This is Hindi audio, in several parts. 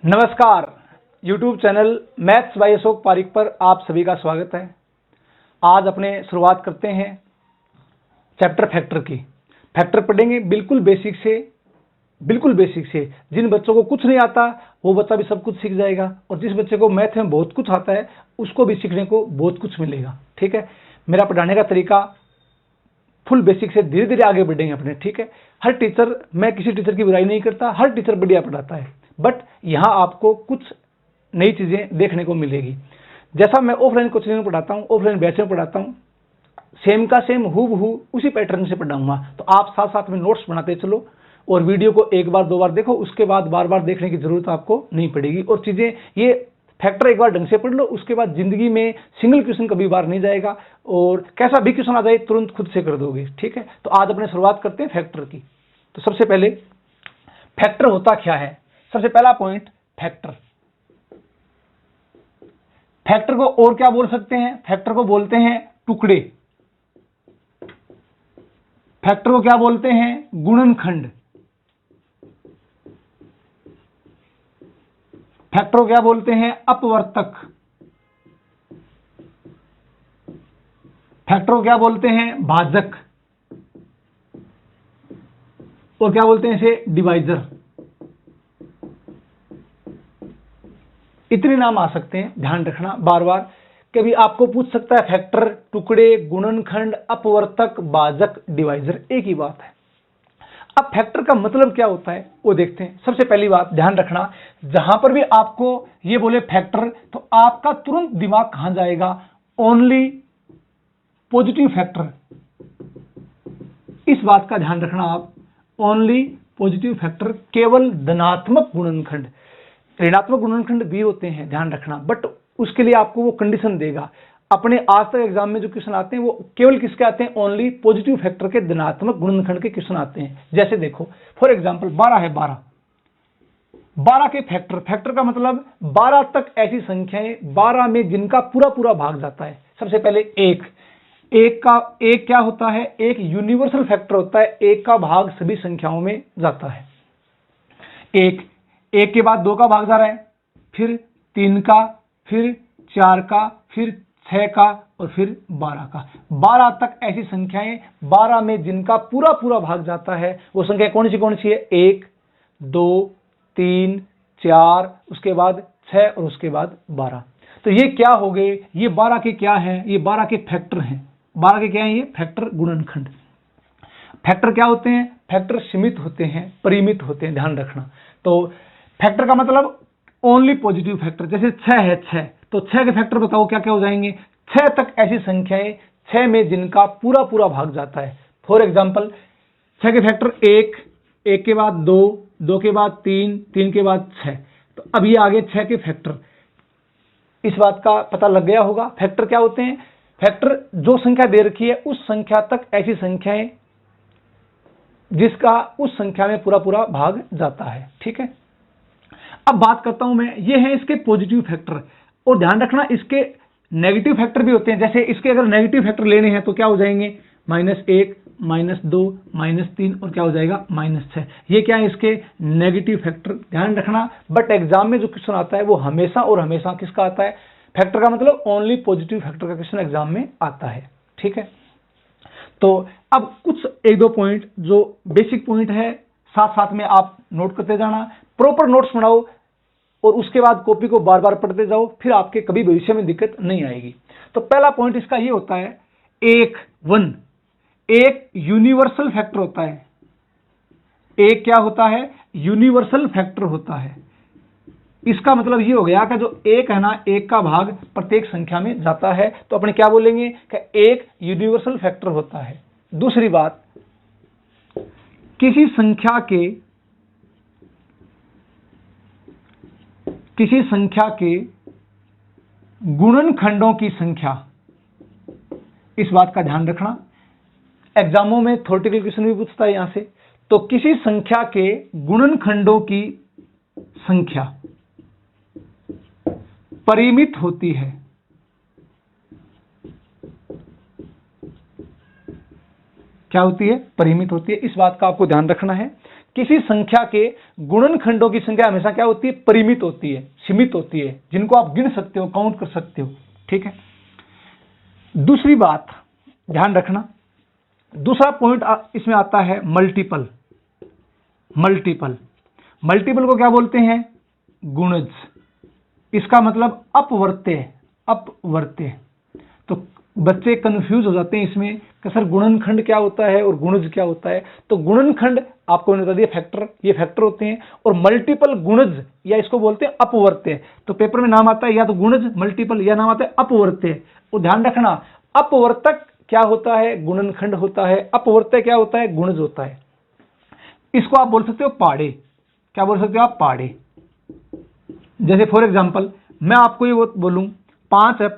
नमस्कार, YouTube channel maths by Ashok Pareek पर आप सभी का स्वागत है। आज अपने शुरुआत करते हैं चैप्टर फैक्टर की। फैक्टर पढ़ेंगे बिल्कुल बेसिक से। जिन बच्चों को कुछ नहीं आता वो बच्चा भी सब कुछ सीख जाएगा, और जिस बच्चे को मैथ में बहुत कुछ आता है उसको भी सीखने को बहुत कुछ मिलेगा। ठीक है, मेरा पढ़ाने का तरीका फुल बेसिक से धीरे धीरे आगे बढ़ेंगे अपने। ठीक है, मैं किसी टीचर की बुराई नहीं करता, हर टीचर बढ़िया पढ़ाता है, बट यहाँ आपको कुछ नई चीजें देखने को मिलेगी। जैसा मैं ऑफलाइन कोचिंग में पढ़ाता हूँ, ऑफलाइन बैच में पढ़ाता हूँ, सेम का सेम हूबहू उसी पैटर्न से पढ़ाऊंगा। तो आप साथ साथ में नोट्स बनाते चलो और वीडियो को एक बार दो बार देखो, उसके बाद बार बार देखने की जरूरत आपको नहीं पड़ेगी। और चीजें ये फैक्टर एक बार ढंग से पढ़ लो, उसके बाद जिंदगी में सिंगल क्वेश्चन कभी बार नहीं जाएगा, और कैसा भी क्वेश्चन आ जाए तुरंत खुद से कर दोगे। ठीक है, तो आज अपने शुरुआत करते हैं फैक्टर की। तो सबसे पहले फैक्टर होता क्या है, सबसे पहला पॉइंट फैक्टर को और क्या बोल सकते हैं? फैक्टर को बोलते हैं टुकड़े। फैक्टर को क्या बोलते हैं? गुणनखंड। फैक्टर को क्या बोलते हैं? अपवर्तक। फैक्टर को क्या बोलते हैं? भाजक। और क्या बोलते हैं इसे? डिवाइजर। इतने नाम आ सकते हैं, ध्यान रखना बार बार। कभी आपको पूछ सकता है फैक्टर, टुकड़े, गुणनखंड, अपवर्तक, भाजक, डिवाइजर, एक ही बात है। अब फैक्टर का मतलब क्या होता है वो देखते हैं। सबसे पहली बात ध्यान रखना, जहां पर भी आपको ये बोले फैक्टर, तो आपका तुरंत दिमाग कहां जाएगा? Only positive factor. इस बात का ध्यान रखना आप, ओनली पॉजिटिव फैक्टर, केवल धनात्मक गुणनखंड। ऋणात्मक गुणनखंड भी होते हैं, ध्यान रखना, बट उसके लिए आपको वो कंडीशन देगा। अपने आज तक एग्जाम में जो क्वेश्चन आते हैं वो केवल किसके आते हैं? ओनली पॉजिटिव फैक्टर के धनात्मक गुणनखंड के क्वेश्चन आते हैं। जैसे देखो फॉर एग्जांपल 12 है, 12 के फैक्टर का मतलब 12 तक ऐसी संख्याएं 12 में जिनका पूरा पूरा भाग जाता है। सबसे पहले एक क्या होता है? एक यूनिवर्सल फैक्टर होता है, एक का भाग सभी संख्याओं में जाता है। एक के बाद 2 का भाग जा रहा है, फिर 3 का, फिर 4 का, फिर 6 का, और फिर 12 का। 12 तक ऐसी संख्याएं 12 में जिनका पूरा पूरा भाग जाता है, वो संख्या कौन सी है? 1, 2, 3, 4, उसके बाद 6 और उसके बाद 12। तो ये क्या हो गए? ये 12 के क्या हैं? ये 12 के फैक्टर हैं। 12 के क्या हैं? ये फैक्टर गुणनखंड। फैक्टर क्या होते हैं? फैक्टर सीमित होते हैं, परिमित होते हैं, ध्यान रखना। तो फैक्टर का मतलब ओनली पॉजिटिव फैक्टर। जैसे 6 है, 6, तो 6 के फैक्टर बताओ क्या क्या हो जाएंगे? 6 तक ऐसी संख्याएं 6 में जिनका पूरा पूरा भाग जाता है। फॉर एग्जांपल 6 के फैक्टर 1 के बाद 2, 2 के बाद 3, 3 के बाद 6। तो अब ये आगे 6 के फैक्टर। इस बात का पता लग गया होगा फैक्टर क्या होते हैं। फैक्टर जो संख्या दे रखी है उस संख्या तक ऐसी संख्याएं जिसका उस संख्या में पूरा पूरा भाग जाता है। ठीक है, अब बात करता हूं मैं, ये है इसके पॉजिटिव फैक्टर। और ध्यान रखना इसके नेगेटिव फैक्टर भी होते हैं। जैसे इसके अगर नेगेटिव फैक्टर लेने हैं तो क्या हो जाएंगे? -1, -2, -3 और क्या हो जाएगा? -6। ये क्या है? इसके नेगेटिव फैक्टर, ध्यान रखना। बट एग्जाम में जो क्वेश्चन आता है वो हमेशा और हमेशा किसका आता है? फैक्टर का मतलब ओनली पॉजिटिव फैक्टर का क्वेश्चन एग्जाम में आता है। ठीक है, तो अब कुछ 1-2 पॉइंट जो बेसिक पॉइंट है, साथ साथ में आप नोट करते जाना। प्रॉपर नोट्स बनाओ और उसके बाद कॉपी को बार बार पढ़ते जाओ, फिर आपके कभी भविष्य में दिक्कत नहीं आएगी। तो पहला पॉइंट इसका ये होता है, एक यूनिवर्सल फैक्टर होता है। एक क्या होता है? यूनिवर्सल फैक्टर होता है। इसका मतलब ये हो गया कि जो एक है ना, एक का भाग प्रत्येक संख्या में जाता है, तो अपने क्या बोलेंगे कि एक यूनिवर्सल फैक्टर होता है। दूसरी बात, किसी संख्या के गुणनखंडों की संख्या, इस बात का ध्यान रखना। एग्जामों में थ्योरेटिकल क्वेश्चन भी पूछता है यहां से। तो किसी संख्या के गुणनखंडों की संख्या परिमित होती है। क्या होती है? परिमित होती है। इस बात का आपको ध्यान रखना है किसी संख्या के गुणनखंडों की संख्या हमेशा क्या होती है, परिमित होती है, सीमित होती है, जिनको आप गिन सकते हो, काउंट कर सकते हो। ठीक है। दूसरी बात ध्यान रखना, दूसरा पॉइंट इसमें आता है मल्टीपल। मल्टीपल मल्टीपल को क्या बोलते हैं, गुणज। इसका मतलब अपवर्त्य। अपवर्त्य तो बच्चे कंफ्यूज हो जाते हैं इसमें कि सर गुणनखंड क्या होता है और गुणज क्या होता है। तो गुणनखंड आपको मैंने बता दिया फैक्टर, ये फैक्टर होते हैं, और मल्टीपल गुणज या इसको बोलते हैं अपवर्त्य। तो पेपर में नाम आता है या तो गुणज मल्टीपल या नाम आता है अपवर्त्य। तो ध्यान रखना, अपवर्तक क्या होता है, गुणनखंड होता है, अपवर्त्य क्या होता है, गुणज होता है। इसको आप बोल सकते हो पाड़े। क्या बोल सकते हो आप, पाड़े। जैसे फॉर एग्जांपल मैं आपको ये बोलूं 5 है,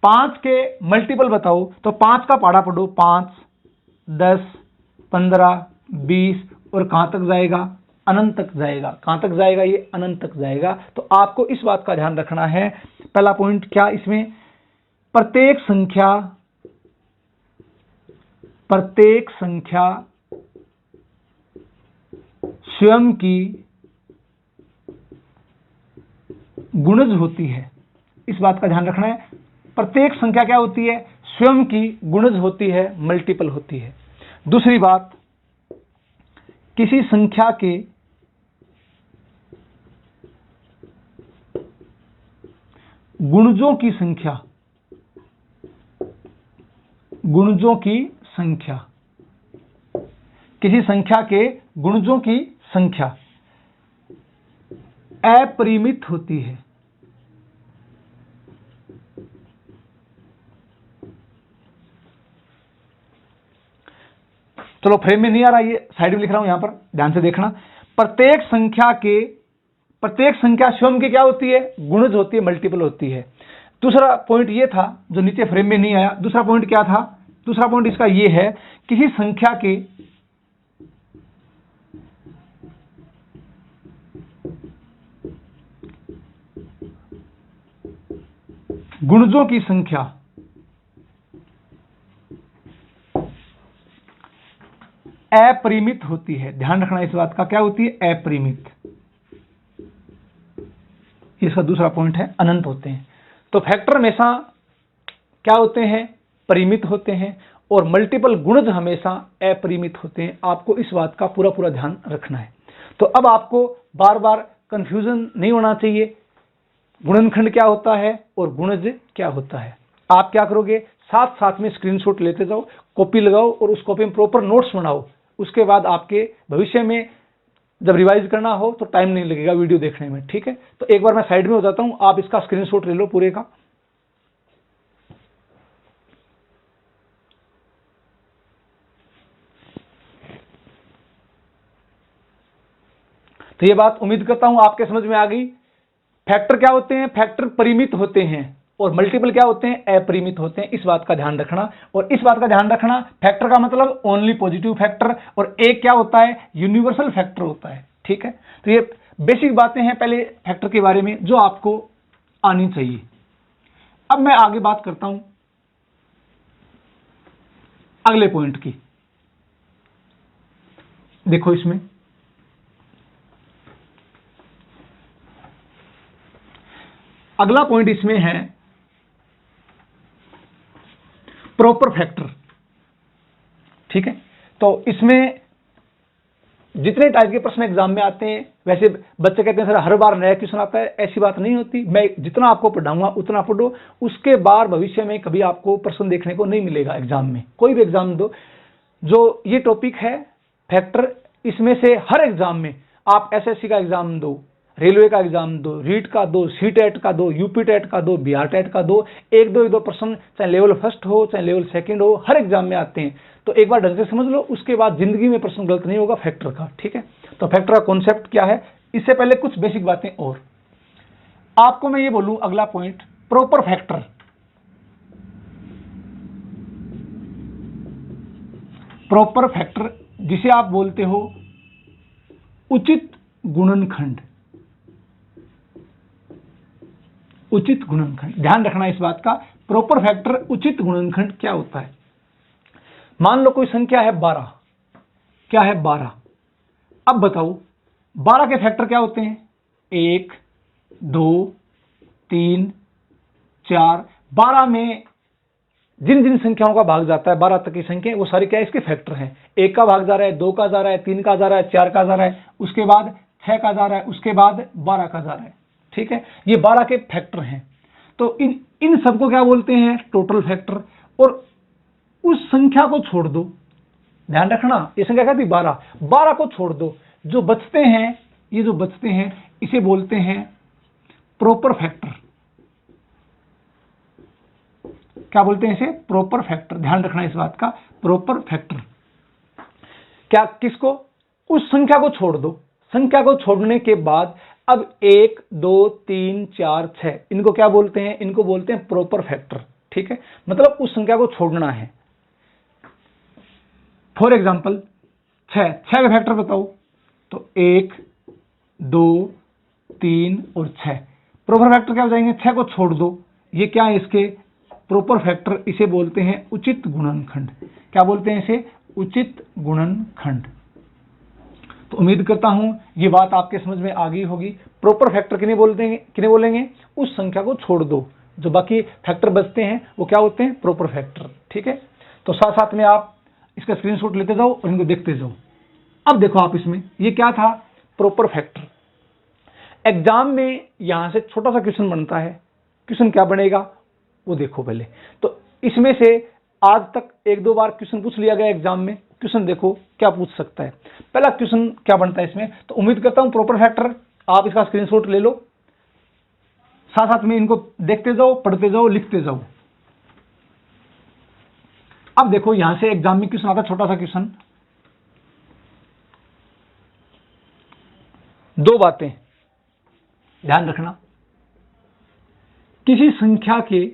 5 के मल्टीपल बताओ, तो 5 का पाड़ा पढ़ो, 5, 10, 15, 20 और कहां तक जाएगा, अनंत तक जाएगा। कहां तक जाएगा, ये अनंत तक जाएगा। तो आपको इस बात का ध्यान रखना है। पहला पॉइंट क्या इसमें, प्रत्येक संख्या स्वयं की गुणज होती है। इस बात का ध्यान रखना है। प्रत्येक संख्या क्या होती है, स्वयं की गुणज होती है, मल्टीपल होती है। दूसरी बात, किसी संख्या के गुणजों की संख्या, गुणजों की संख्या, किसी संख्या के गुणजों की संख्या अपरिमित होती है। चलो फ्रेम में नहीं आ रहा, ये साइड में लिख रहा हूं, यहां पर ध्यान से देखना। प्रत्येक संख्या स्वयं की क्या होती है, गुणज होती है, मल्टीपल होती है। दूसरा पॉइंट ये था जो नीचे फ्रेम में नहीं आया। दूसरा पॉइंट क्या था, दूसरा पॉइंट इसका ये है, किसी संख्या के गुणजों की संख्या अपरिमित होती है। ध्यान रखना इस बात का, क्या होती है, अपरिमित। इसका दूसरा पॉइंट है, अनंत होते हैं। तो फैक्टर हमेशा क्या होते हैं, परिमित होते हैं, और मल्टीपल गुणज हमेशा अपरिमित होते हैं। आपको इस बात का पूरा पूरा ध्यान रखना है। तो अब आपको बार बार कंफ्यूजन नहीं होना चाहिए, गुणनखंड क्या होता है और गुणज क्या होता है। आप क्या करोगे, साथ साथ में स्क्रीनशॉट लेते जाओ, कॉपी लगाओ और उस कॉपी में प्रॉपर नोट्स बनाओ। उसके बाद आपके भविष्य में जब रिवाइज करना हो तो टाइम नहीं लगेगा वीडियो देखने में। ठीक है, तो एक बार मैं साइड में हो जाता हूं, आप इसका स्क्रीनशॉट ले लो पूरे का। तो ये बात उम्मीद करता हूं आपके समझ में आ गई। फैक्टर क्या होते हैं, फैक्टर परिमित होते हैं, और मल्टीपल क्या होते हैं, अपरिमित होते हैं। इस बात का ध्यान रखना। और इस बात का ध्यान रखना, फैक्टर का मतलब ओनली पॉजिटिव फैक्टर, और एक क्या होता है, यूनिवर्सल फैक्टर होता है। ठीक है, तो ये बेसिक बातें हैं पहले फैक्टर के बारे में जो आपको आनी चाहिए। अब मैं आगे बात करता हूं अगले पॉइंट की। देखो इसमें अगला पॉइंट इसमें है प्रॉपर फैक्टर। ठीक है, तो इसमें जितने टाइप के प्रश्न एग्जाम में आते हैं, वैसे बच्चे कहते हैं सर हर बार नया क्वेश्चन आता है, ऐसी बात नहीं होती। मैं जितना आपको पढ़ाऊंगा उतना पढ़ो, उसके बाद भविष्य में कभी आपको प्रश्न देखने को नहीं मिलेगा एग्जाम में। कोई भी एग्जाम दो, जो ये टॉपिक है फैक्टर, इसमें से हर एग्जाम में आप एसएससी का एग्जाम दो, रेलवे का एग्जाम दो, रीट का दो, सीटेट का दो, यूपी टेट का दो, बिहार टेट का दो, एक दो प्रश्न चाहे लेवल फर्स्ट हो चाहे लेवल सेकंड हो, हर एग्जाम में आते हैं। तो एक बार ढंग से समझ लो, उसके बाद जिंदगी में प्रश्न गलत नहीं होगा फैक्टर का। ठीक है, तो फैक्टर का कॉन्सेप्ट क्या है, इससे पहले कुछ बेसिक बातें और आपको मैं ये बोलूं। अगला point, proper factor. Proper factor जिसे आप बोलते हो उचित गुणनखंड। उचित गुणनखंड, ध्यान रखना इस बात का, प्रॉपर फैक्टर उचित गुणनखंड क्या होता है। मान लो कोई संख्या है 12, क्या है 12, अब बताओ 12 के फैक्टर क्या होते हैं? 1, 2, 3, 4। 12 में जिन जिन संख्याओं का भाग जाता है, 12 तक की संख्या, वो सारी क्या है? इसके फैक्टर हैं। 1 का भाग जा रहा है, 2 का जा रहा है, 3 का जा रहा है, 4 का जा रहा है, उसके बाद 6 का जा रहा है, उसके बाद 12 का जा रहा है। ठीक है, ये 12 के फैक्टर हैं। तो इन सबको क्या बोलते हैं? Total factor. और उस संख्या को छोड़ दो, ध्यान रखना, ये संख्या क्या थी? 12। 12 को छोड़ दो, जो बचते हैं, ये जो बचते हैं, इसे बोलते हैं प्रॉपर फैक्टर। क्या बोलते हैं इसे? Proper factor. ध्यान रखना इस बात का, प्रॉपर फैक्टर। क्या? किसको? उस संख्या को छोड़ दो। संख्या को छोड़ने के बाद अब 1, 2, 3, 4, 6, इनको क्या बोलते हैं? इनको बोलते हैं प्रॉपर फैक्टर। ठीक है, मतलब उस संख्या को छोड़ना है। फॉर एग्जाम्पल 6 का फैक्टर बताओ। तो 1, 2, 3 और 6, प्रॉपर फैक्टर क्या हो जाएंगे? 6 को छोड़ दो, ये क्या है? इसके प्रॉपर फैक्टर। इसे बोलते हैं उचित गुणनखंड। क्या बोलते हैं इसे? उचित गुणनखंड। तो उम्मीद करता हूं ये बात आपके समझ में आ गई होगी। प्रॉपर फैक्टर किन्हें बोलेंगे? उस संख्या को छोड़ दो, जो बाकी फैक्टर बचते हैं वो क्या होते हैं? Proper factor. ठीक है, तो साथ साथ में आप इसका स्क्रीनशॉट लेते जाओ और इनको देखते जाओ। अब देखो आप इसमें, ये क्या था? Proper factor. एग्जाम में यहां से छोटा सा क्वेश्चन बनता है। क्वेश्चन क्या बनेगा वो देखो पहले। तो इसमें से आज तक 1-2 बार क्वेश्चन पूछ लिया गया एग्जाम में। क्वेश्चन देखो क्या पूछ सकता है। पहला क्वेश्चन क्या बनता है इसमें? तो उम्मीद करता हूं प्रॉपर फैक्टर आप इसका स्क्रीनशॉट ले लो, साथ साथ में इनको देखते जाओ, पढ़ते जाओ, लिखते जाओ। अब देखो यहां से एग्जाम में क्वेश्चन आता है, छोटा सा क्वेश्चन। 2 बातें ध्यान रखना। किसी संख्या के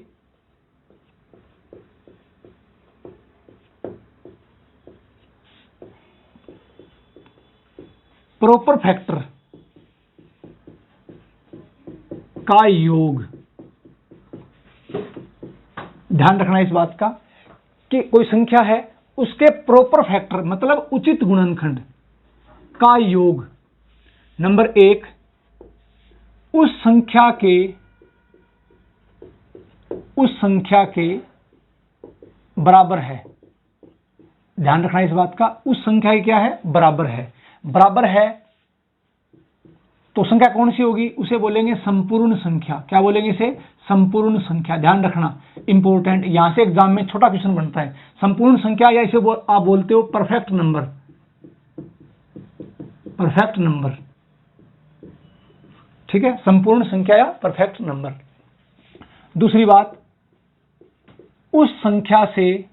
प्रॉपर फैक्टर का योग, ध्यान रखना इस बात का कि कोई संख्या है, उसके प्रॉपर फैक्टर मतलब उचित गुणनखंड का योग, नंबर 1 उस संख्या के बराबर है। ध्यान रखना इस बात का, उस संख्या की क्या है? बराबर है। बराबर है तो संख्या कौन सी होगी? उसे बोलेंगे संपूर्ण संख्या। क्या बोलेंगे इसे? संपूर्ण संख्या। ध्यान रखना, इंपॉर्टेंट, यहां से एग्जाम में छोटा क्वेश्चन बनता है। संपूर्ण संख्या या इसे आप बोलते हो परफेक्ट नंबर। परफेक्ट नंबर, ठीक है, संपूर्ण संख्या या परफेक्ट नंबर। दूसरी बात, उस संख्या से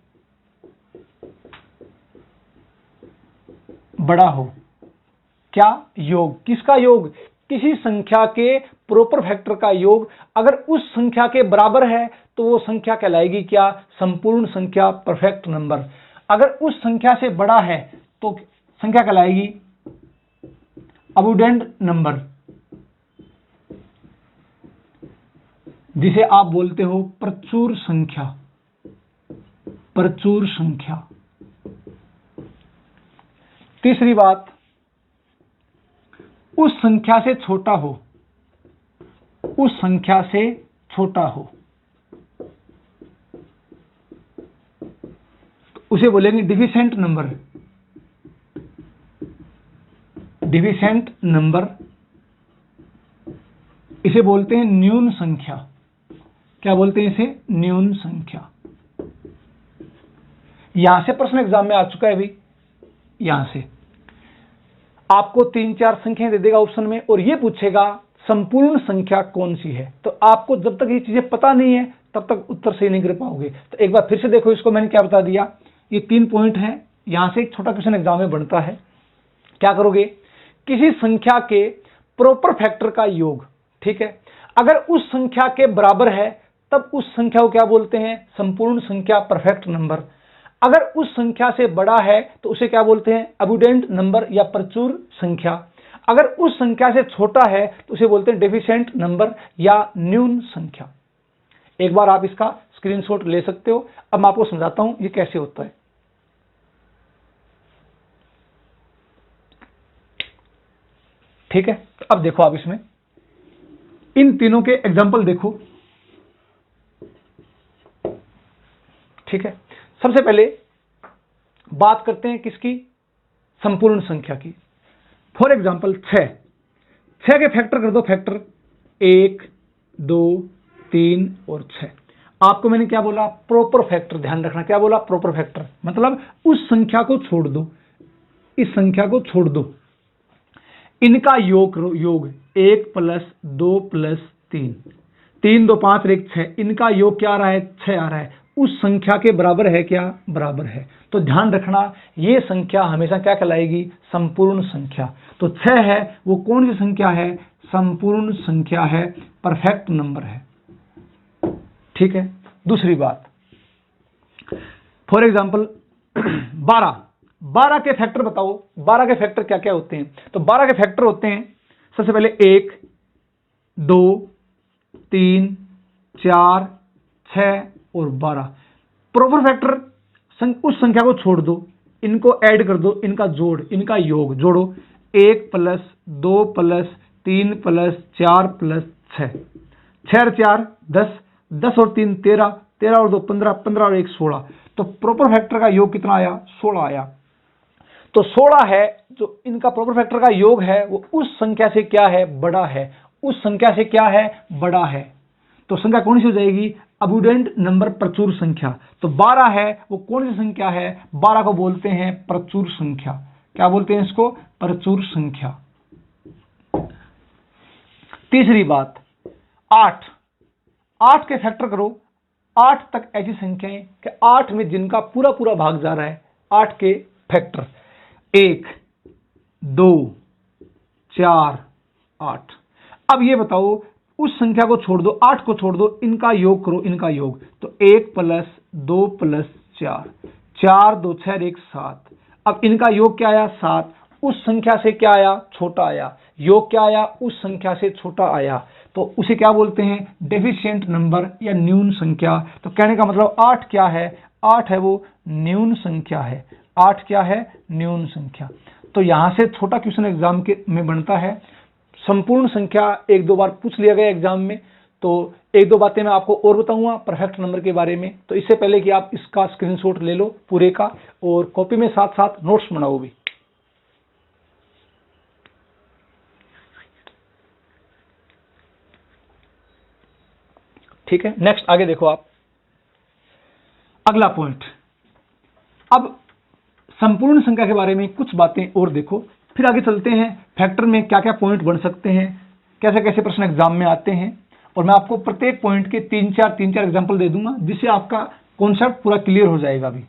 बड़ा हो। क्या? योग। किसका योग? किसी संख्या के प्रॉपर फैक्टर का योग अगर उस संख्या के बराबर है तो वो संख्या कहलाएगी क्या? संपूर्ण संख्या, परफेक्ट नंबर। अगर उस संख्या से बड़ा है तो संख्या कहलाएगी अबुडेंट नंबर, जिसे आप बोलते हो प्रचुर संख्या। प्रचुर संख्या। तीसरी बात, उस संख्या से छोटा हो। उस संख्या से छोटा हो तो उसे बोलेंगे डिफिसेंट नंबर। डिफिसेंट नंबर, इसे बोलते हैं न्यून संख्या। क्या बोलते हैं इसे? न्यून संख्या। यहां से प्रश्न एग्जाम में आ चुका है भाई। यहां से आपको 3-4 संख्याएं दे देगा ऑप्शन में और ये पूछेगा संपूर्ण संख्या कौन सी है। तो आपको जब तक ये चीजें पता नहीं है तब तक उत्तर सही नहीं कर पाओगे। तो एक बार फिर से देखो इसको, मैंने क्या बता दिया। ये 3 पॉइंट हैं, यहां से एक छोटा क्वेश्चन एग्जाम में बनता है। क्या करोगे? किसी संख्या के प्रॉपर फैक्टर का योग, ठीक है, अगर उस संख्या के बराबर है तब उस संख्या को क्या बोलते हैं? संपूर्ण संख्या, परफेक्ट नंबर। अगर उस संख्या से बड़ा है तो उसे क्या बोलते हैं? अबुडेंट नंबर या प्रचुर संख्या। अगर उस संख्या से छोटा है तो उसे बोलते हैं डेफिशिएंट नंबर या न्यून संख्या। एक बार आप इसका स्क्रीनशॉट ले सकते हो। अब मैं आपको समझाता हूं ये कैसे होता है। ठीक है, तो अब देखो आप इसमें इन तीनों के एग्जाम्पल देखो। ठीक है, सबसे पहले बात करते हैं किसकी, संपूर्ण संख्या की। फॉर एग्जाम्पल 6 के फैक्टर कर दो, फैक्टर 1 2 3 और 6। आपको मैंने क्या बोला, प्रॉपर फैक्टर, ध्यान रखना क्या बोला, प्रॉपर फैक्टर, मतलब उस संख्या को छोड़ दो, इस संख्या को छोड़ दो, इनका योग करो, योग 1 + 2 + 3, 3 2 5 1 6, इनका योग क्या आ रहा है, 6 आ रहा है, उस संख्या के बराबर है क्या, बराबर है। तो ध्यान रखना ये संख्या हमेशा क्या कहलाएगी, संपूर्ण संख्या। तो 6 है वो कौन सी संख्या है, संपूर्ण संख्या है, परफेक्ट नंबर है। ठीक है, दूसरी बात, फॉर एग्जाम्पल 12 के फैक्टर बताओ, 12 के फैक्टर क्या क्या होते हैं। तो 12 के फैक्टर होते हैं, सबसे पहले 1 2 3 4 6 और 12। प्रॉपर फैक्टर उस संख्या को छोड़ दो, इनको ऐड कर दो, इनका जोड़, इनका योग जोड़ो, 1 + 2 + 3 + 4 + 6, 6 और 4 10, 10 और 3 13, 13 और 2 15, 15 और 1 16। तो प्रॉपर फैक्टर का योग कितना आया, 16 आया। तो 16 है जो इनका प्रॉपर फैक्टर का योग है, वो उस संख्या से क्या है, बड़ा है, उस संख्या से क्या है, बड़ा है। तो संख्या कौन सी हो जाएगी, अबुडेंट नंबर, प्रचुर संख्या। तो 12 है वो कौन सी संख्या है, 12 को बोलते हैं प्रचुर संख्या। क्या बोलते हैं इसको, प्रचुर संख्या। तीसरी बात, 8 के फैक्टर करो, 8 तक ऐसी संख्याएं कि 8 में जिनका पूरा पूरा भाग जा रहा है, 8 के फैक्टर 1 2 4 8। अब ये बताओ उस संख्या को छोड़ दो, 8 को छोड़ दो, इनका योग करो, इनका योग। तो 1 + 2 + 4, 4 2 6 1 7। अब इनका योग क्या आया, 7, उस संख्या से क्या आया, छोटा आया, योग क्या आया, उस संख्या से छोटा आया। तो उसे क्या बोलते हैं, डेफिशिएंट नंबर या न्यून संख्या। तो कहने का मतलब 8 क्या है, 8 है वो न्यून संख्या है, 8 क्या है, न्यून संख्या। तो यहां से छोटा क्वेश्चन एग्जाम के में बनता है, संपूर्ण संख्या 1-2 बार पूछ लिया गया एग्जाम में। तो 1-2 बातें मैं आपको और बताऊंगा परफेक्ट नंबर के बारे में। तो इससे पहले कि आप इसका स्क्रीनशॉट ले लो पूरे का, और कॉपी में साथ साथ नोट्स बनाओ भी। ठीक है, नेक्स्ट आगे देखो आप, अगला पॉइंट। अब संपूर्ण संख्या के बारे में कुछ बातें और देखो, फिर आगे चलते हैं फैक्टर में क्या क्या पॉइंट बन सकते हैं, कैसे कैसे प्रश्न एग्जाम में आते हैं। और मैं आपको प्रत्येक पॉइंट के 3-4 एग्जाम्पल दे दूंगा, जिससे आपका कॉन्सेप्ट पूरा क्लियर हो जाएगा। भी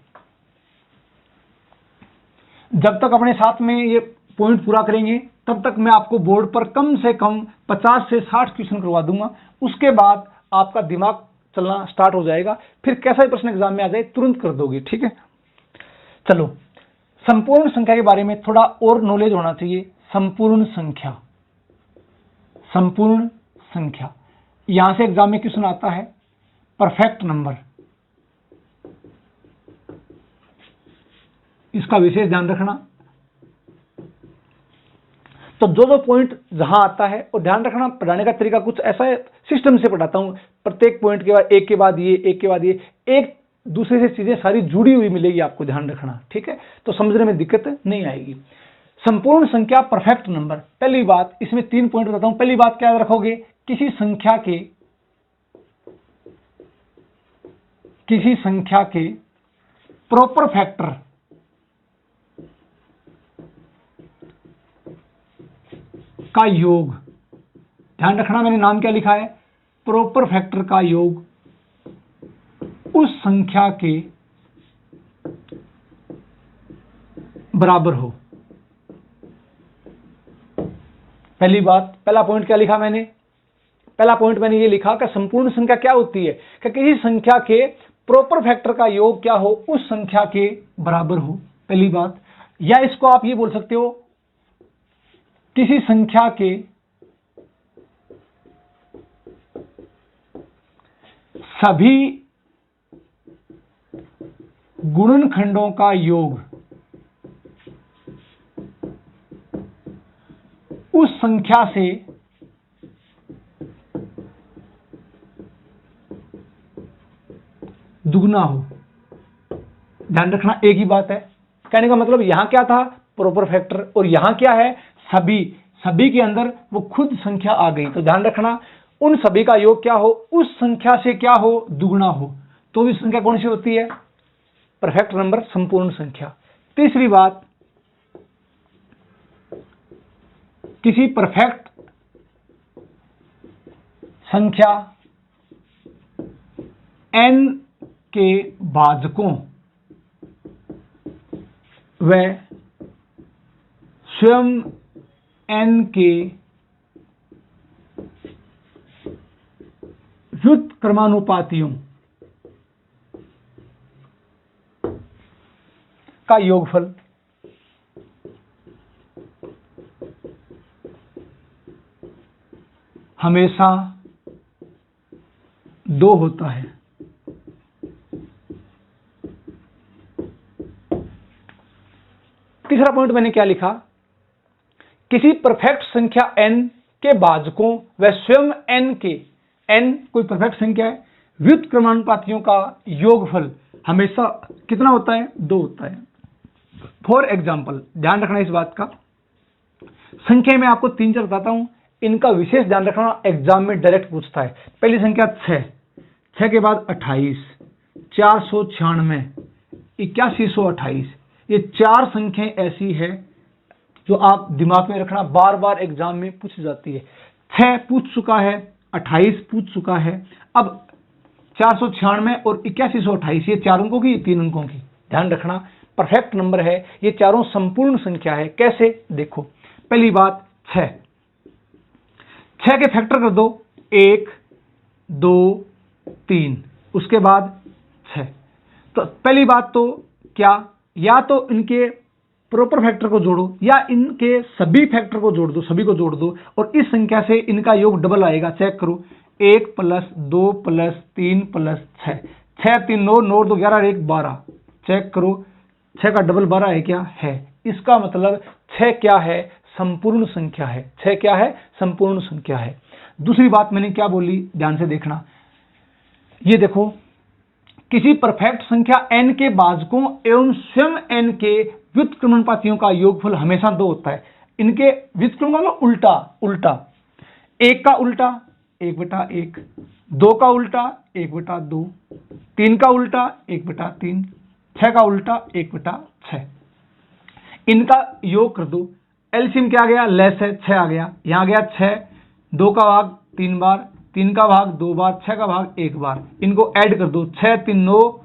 जब तक अपने साथ में ये पॉइंट पूरा करेंगे तब तक मैं आपको बोर्ड पर कम से कम 50 से 60 क्वेश्चन करवा दूंगा। उसके बाद आपका दिमाग चलना स्टार्ट हो जाएगा, फिर कैसा भी प्रश्न एग्जाम में आ जाए तुरंत कर दोगे। ठीक है, चलो संपूर्ण संख्या के बारे में थोड़ा और नॉलेज होना चाहिए। संपूर्ण संख्या, संपूर्ण संख्या, यहां से एग्जाम में क्वेश्चन आता है, परफेक्ट नंबर, इसका विशेष ध्यान रखना। तो जो पॉइंट जहां आता है, और ध्यान रखना पढ़ाने का तरीका कुछ ऐसा है, सिस्टम से पढ़ाता हूं, प्रत्येक पॉइंट के बाद एक के बाद ये, एक के बाद ये, एक दूसरे से चीजें सारी जुड़ी हुई मिलेगी आपको, ध्यान रखना। ठीक है, तो समझने में दिक्कत नहीं आएगी। संपूर्ण संख्या, परफेक्ट नंबर, पहली बात इसमें 3 पॉइंट बताता हूं। पहली बात क्या रखोगे, किसी संख्या के प्रॉपर फैक्टर का योग, ध्यान रखना मैंने नाम क्या लिखा है, प्रॉपर फैक्टर का योग उस संख्या के बराबर हो। पहली बात, पहला पॉइंट क्या लिखा मैंने, पहला पॉइंट मैंने ये लिखा कि संपूर्ण संख्या क्या होती है, कि किसी संख्या के प्रॉपर फैक्टर का योग क्या हो, उस संख्या के बराबर हो, पहली बात। या इसको आप ये बोल सकते हो, किसी संख्या के सभी गुणनखंडों का योग उस संख्या से दुगना हो। ध्यान रखना एक ही बात है, कहने का मतलब यहां क्या था, प्रॉपर फैक्टर, और यहां क्या है, सभी। सभी के अंदर वो खुद संख्या आ गई, तो ध्यान रखना उन सभी का योग क्या हो, उस संख्या से क्या हो, दुगना हो। तो भी संख्या कौन सी होती है, परफेक्ट नंबर, संपूर्ण संख्या। तीसरी बात, किसी परफेक्ट संख्या n के भाजकों व स्वयं n के व्युत्क्रमानुपातियों का योगफल हमेशा 2 होता है। तीसरा पॉइंट मैंने क्या लिखा, किसी परफेक्ट संख्या n के भाजकों व स्वयं n के, n कोई परफेक्ट संख्या है, व्युत्क्रमानुपातियों का योगफल हमेशा कितना होता है, 2 होता है। फॉर एग्जाम्पल, ध्यान रखना इस बात का, संख्या में आपको 3-4 बताता हूं, इनका विशेष ध्यान रखना, एग्जाम में डायरेक्ट पूछता है। पहली संख्या 6, 6 के बाद 28, 496, 8128, ये 4 संख्याएं ऐसी है जो आप दिमाग में रखना, बार बार एग्जाम में पूछ जाती है। 6 पूछ चुका है, 28 पूछ चुका है, अब 496 और 8128, ये 4 अंकों की, 3 अंकों की। ध्यान रखना परफेक्ट नंबर है, ये चारों संपूर्ण संख्या है। कैसे, देखो, पहली बात 6 के फैक्टर कर दो, 1 2 3, उसके बाद 6। तो पहली बात तो क्या, या तो इनके प्रॉपर फैक्टर को जोड़ो या इनके सभी फैक्टर को जोड़ दो, सभी को जोड़ दो, और इस संख्या से इनका योग डबल आएगा। चेक करो, 1 + 2 + 3 + 6, 6 3 9, 9 2 11 1 12। चेक करो, 6 का डबल 12 है क्या, है। इसका मतलब 6 क्या है, संपूर्ण संख्या है। 6 क्या है, संपूर्ण संख्या है। दूसरी बात मैंने क्या बोली, ध्यान से देखना, ये देखो, किसी परफेक्ट संख्या n के भाजकों एवं स्वयं n के व्युत्क्रमानुपातियों का योगफल हमेशा 2 होता है। इनके व्युत्क्रम का मतलब उल्टा, उल्टा, 1 का उल्टा 1/1, 2 का उल्टा 1/2, 3 का उल्टा 1/3, 6 का उल्टा 1/6। इनका योग कर दो, एलसीएम क्या आ गया, लेस है, 6 आ गया, यहां आ गया 6, 2 का भाग 3 बार, 3 का भाग 2 बार, 6 का भाग 1 बार। इनको ऐड कर दो, 6 3 9,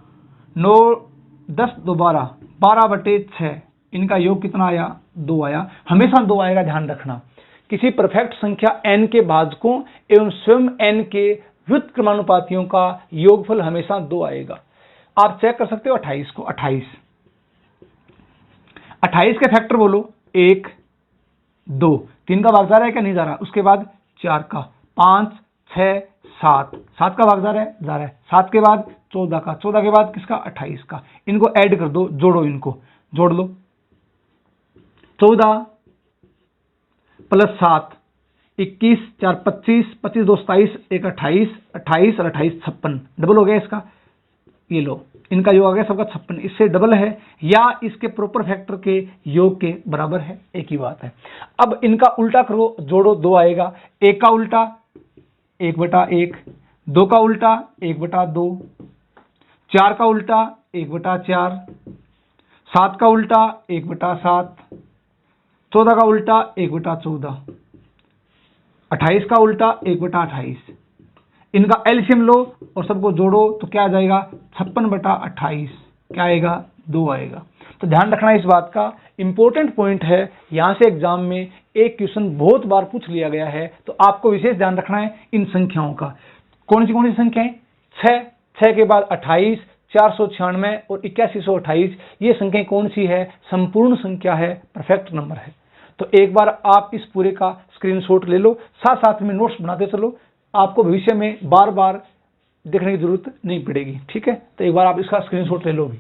9 10 2 12, 12/6। इनका योग कितना आया, 2 आया, हमेशा 2 आएगा, ध्यान रखना। किसी परफेक्ट संख्या n के भाजकों एवं स्वयं n के व्युत्क्रमानुपातियों का योगफल हमेशा 2 आएगा। आप चेक कर सकते हो 28 को, 28 के फैक्टर बोलो, 1 2, 3 का भाग जा रहा है क्या, नहीं जा रहा, उसके बाद 4 का, 5 6 7, 7 का भाग जा रहा है, 7 के बाद 14 का, 14 के बाद किसका, 28 का। इनको ऐड कर दो, जोड़ो, इनको जोड़ लो, 14 + 7 21, 4 25, 25 2 27, 1 28, 28 और 28 56, डबल हो गया इसका। ये लो, इनका योग आ गया सबका 56, इससे डबल है या इसके प्रॉपर फैक्टर के योग के बराबर है, एक ही बात है। अब इनका उल्टा करो, जोड़ो, 2 आएगा, 1 का उल्टा 1/1, 2 का उल्टा 1/2, 4 का उल्टा 1/4, 7 का उल्टा 1/7, 14 का उल्टा 1/14, 28 का उल्टा 1/28। इनका एलसीएम लो और सबको जोड़ो तो क्या आ जाएगा, 56/28, क्या आएगा, 2 आएगा। तो ध्यान रखना इस बात का, इंपॉर्टेंट पॉइंट है, यहां से एग्जाम में एक क्वेश्चन बहुत बार पूछ लिया गया है, तो आपको विशेष ध्यान रखना है इन संख्याओं का। कौन सी संख्याएं, 6 के बाद 28, 496 और 8128, ये संख्याएं कौन सी है, संपूर्ण संख्या है, परफेक्ट नंबर है। तो एक बार आप इस पूरे का स्क्रीनशॉट ले लो, साथ साथ में नोट्स बनाते चलो, आपको भविष्य में बार बार देखने की जरूरत नहीं पड़ेगी। ठीक है, तो एक बार आप इसका स्क्रीनशॉट ले लो भी।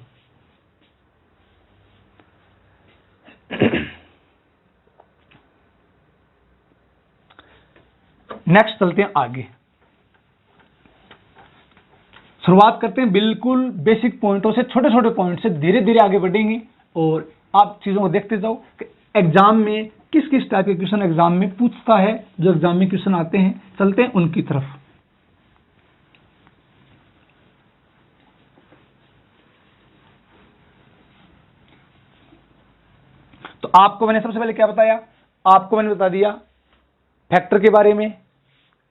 नेक्स्ट चलते हैं आगे, शुरुआत करते हैं बिल्कुल बेसिक पॉइंटों से, छोटे छोटे पॉइंट से धीरे धीरे आगे बढ़ेंगे और आप चीजों को देखते जाओ कि एग्जाम में किस किस टाइप के क्वेश्चन एग्जाम में पूछता है, जो एग्जाम में क्वेश्चन आते हैं, चलते हैं उनकी तरफ। तो आपको मैंने सबसे पहले क्या बताया, आपको मैंने बता दिया फैक्टर के बारे में,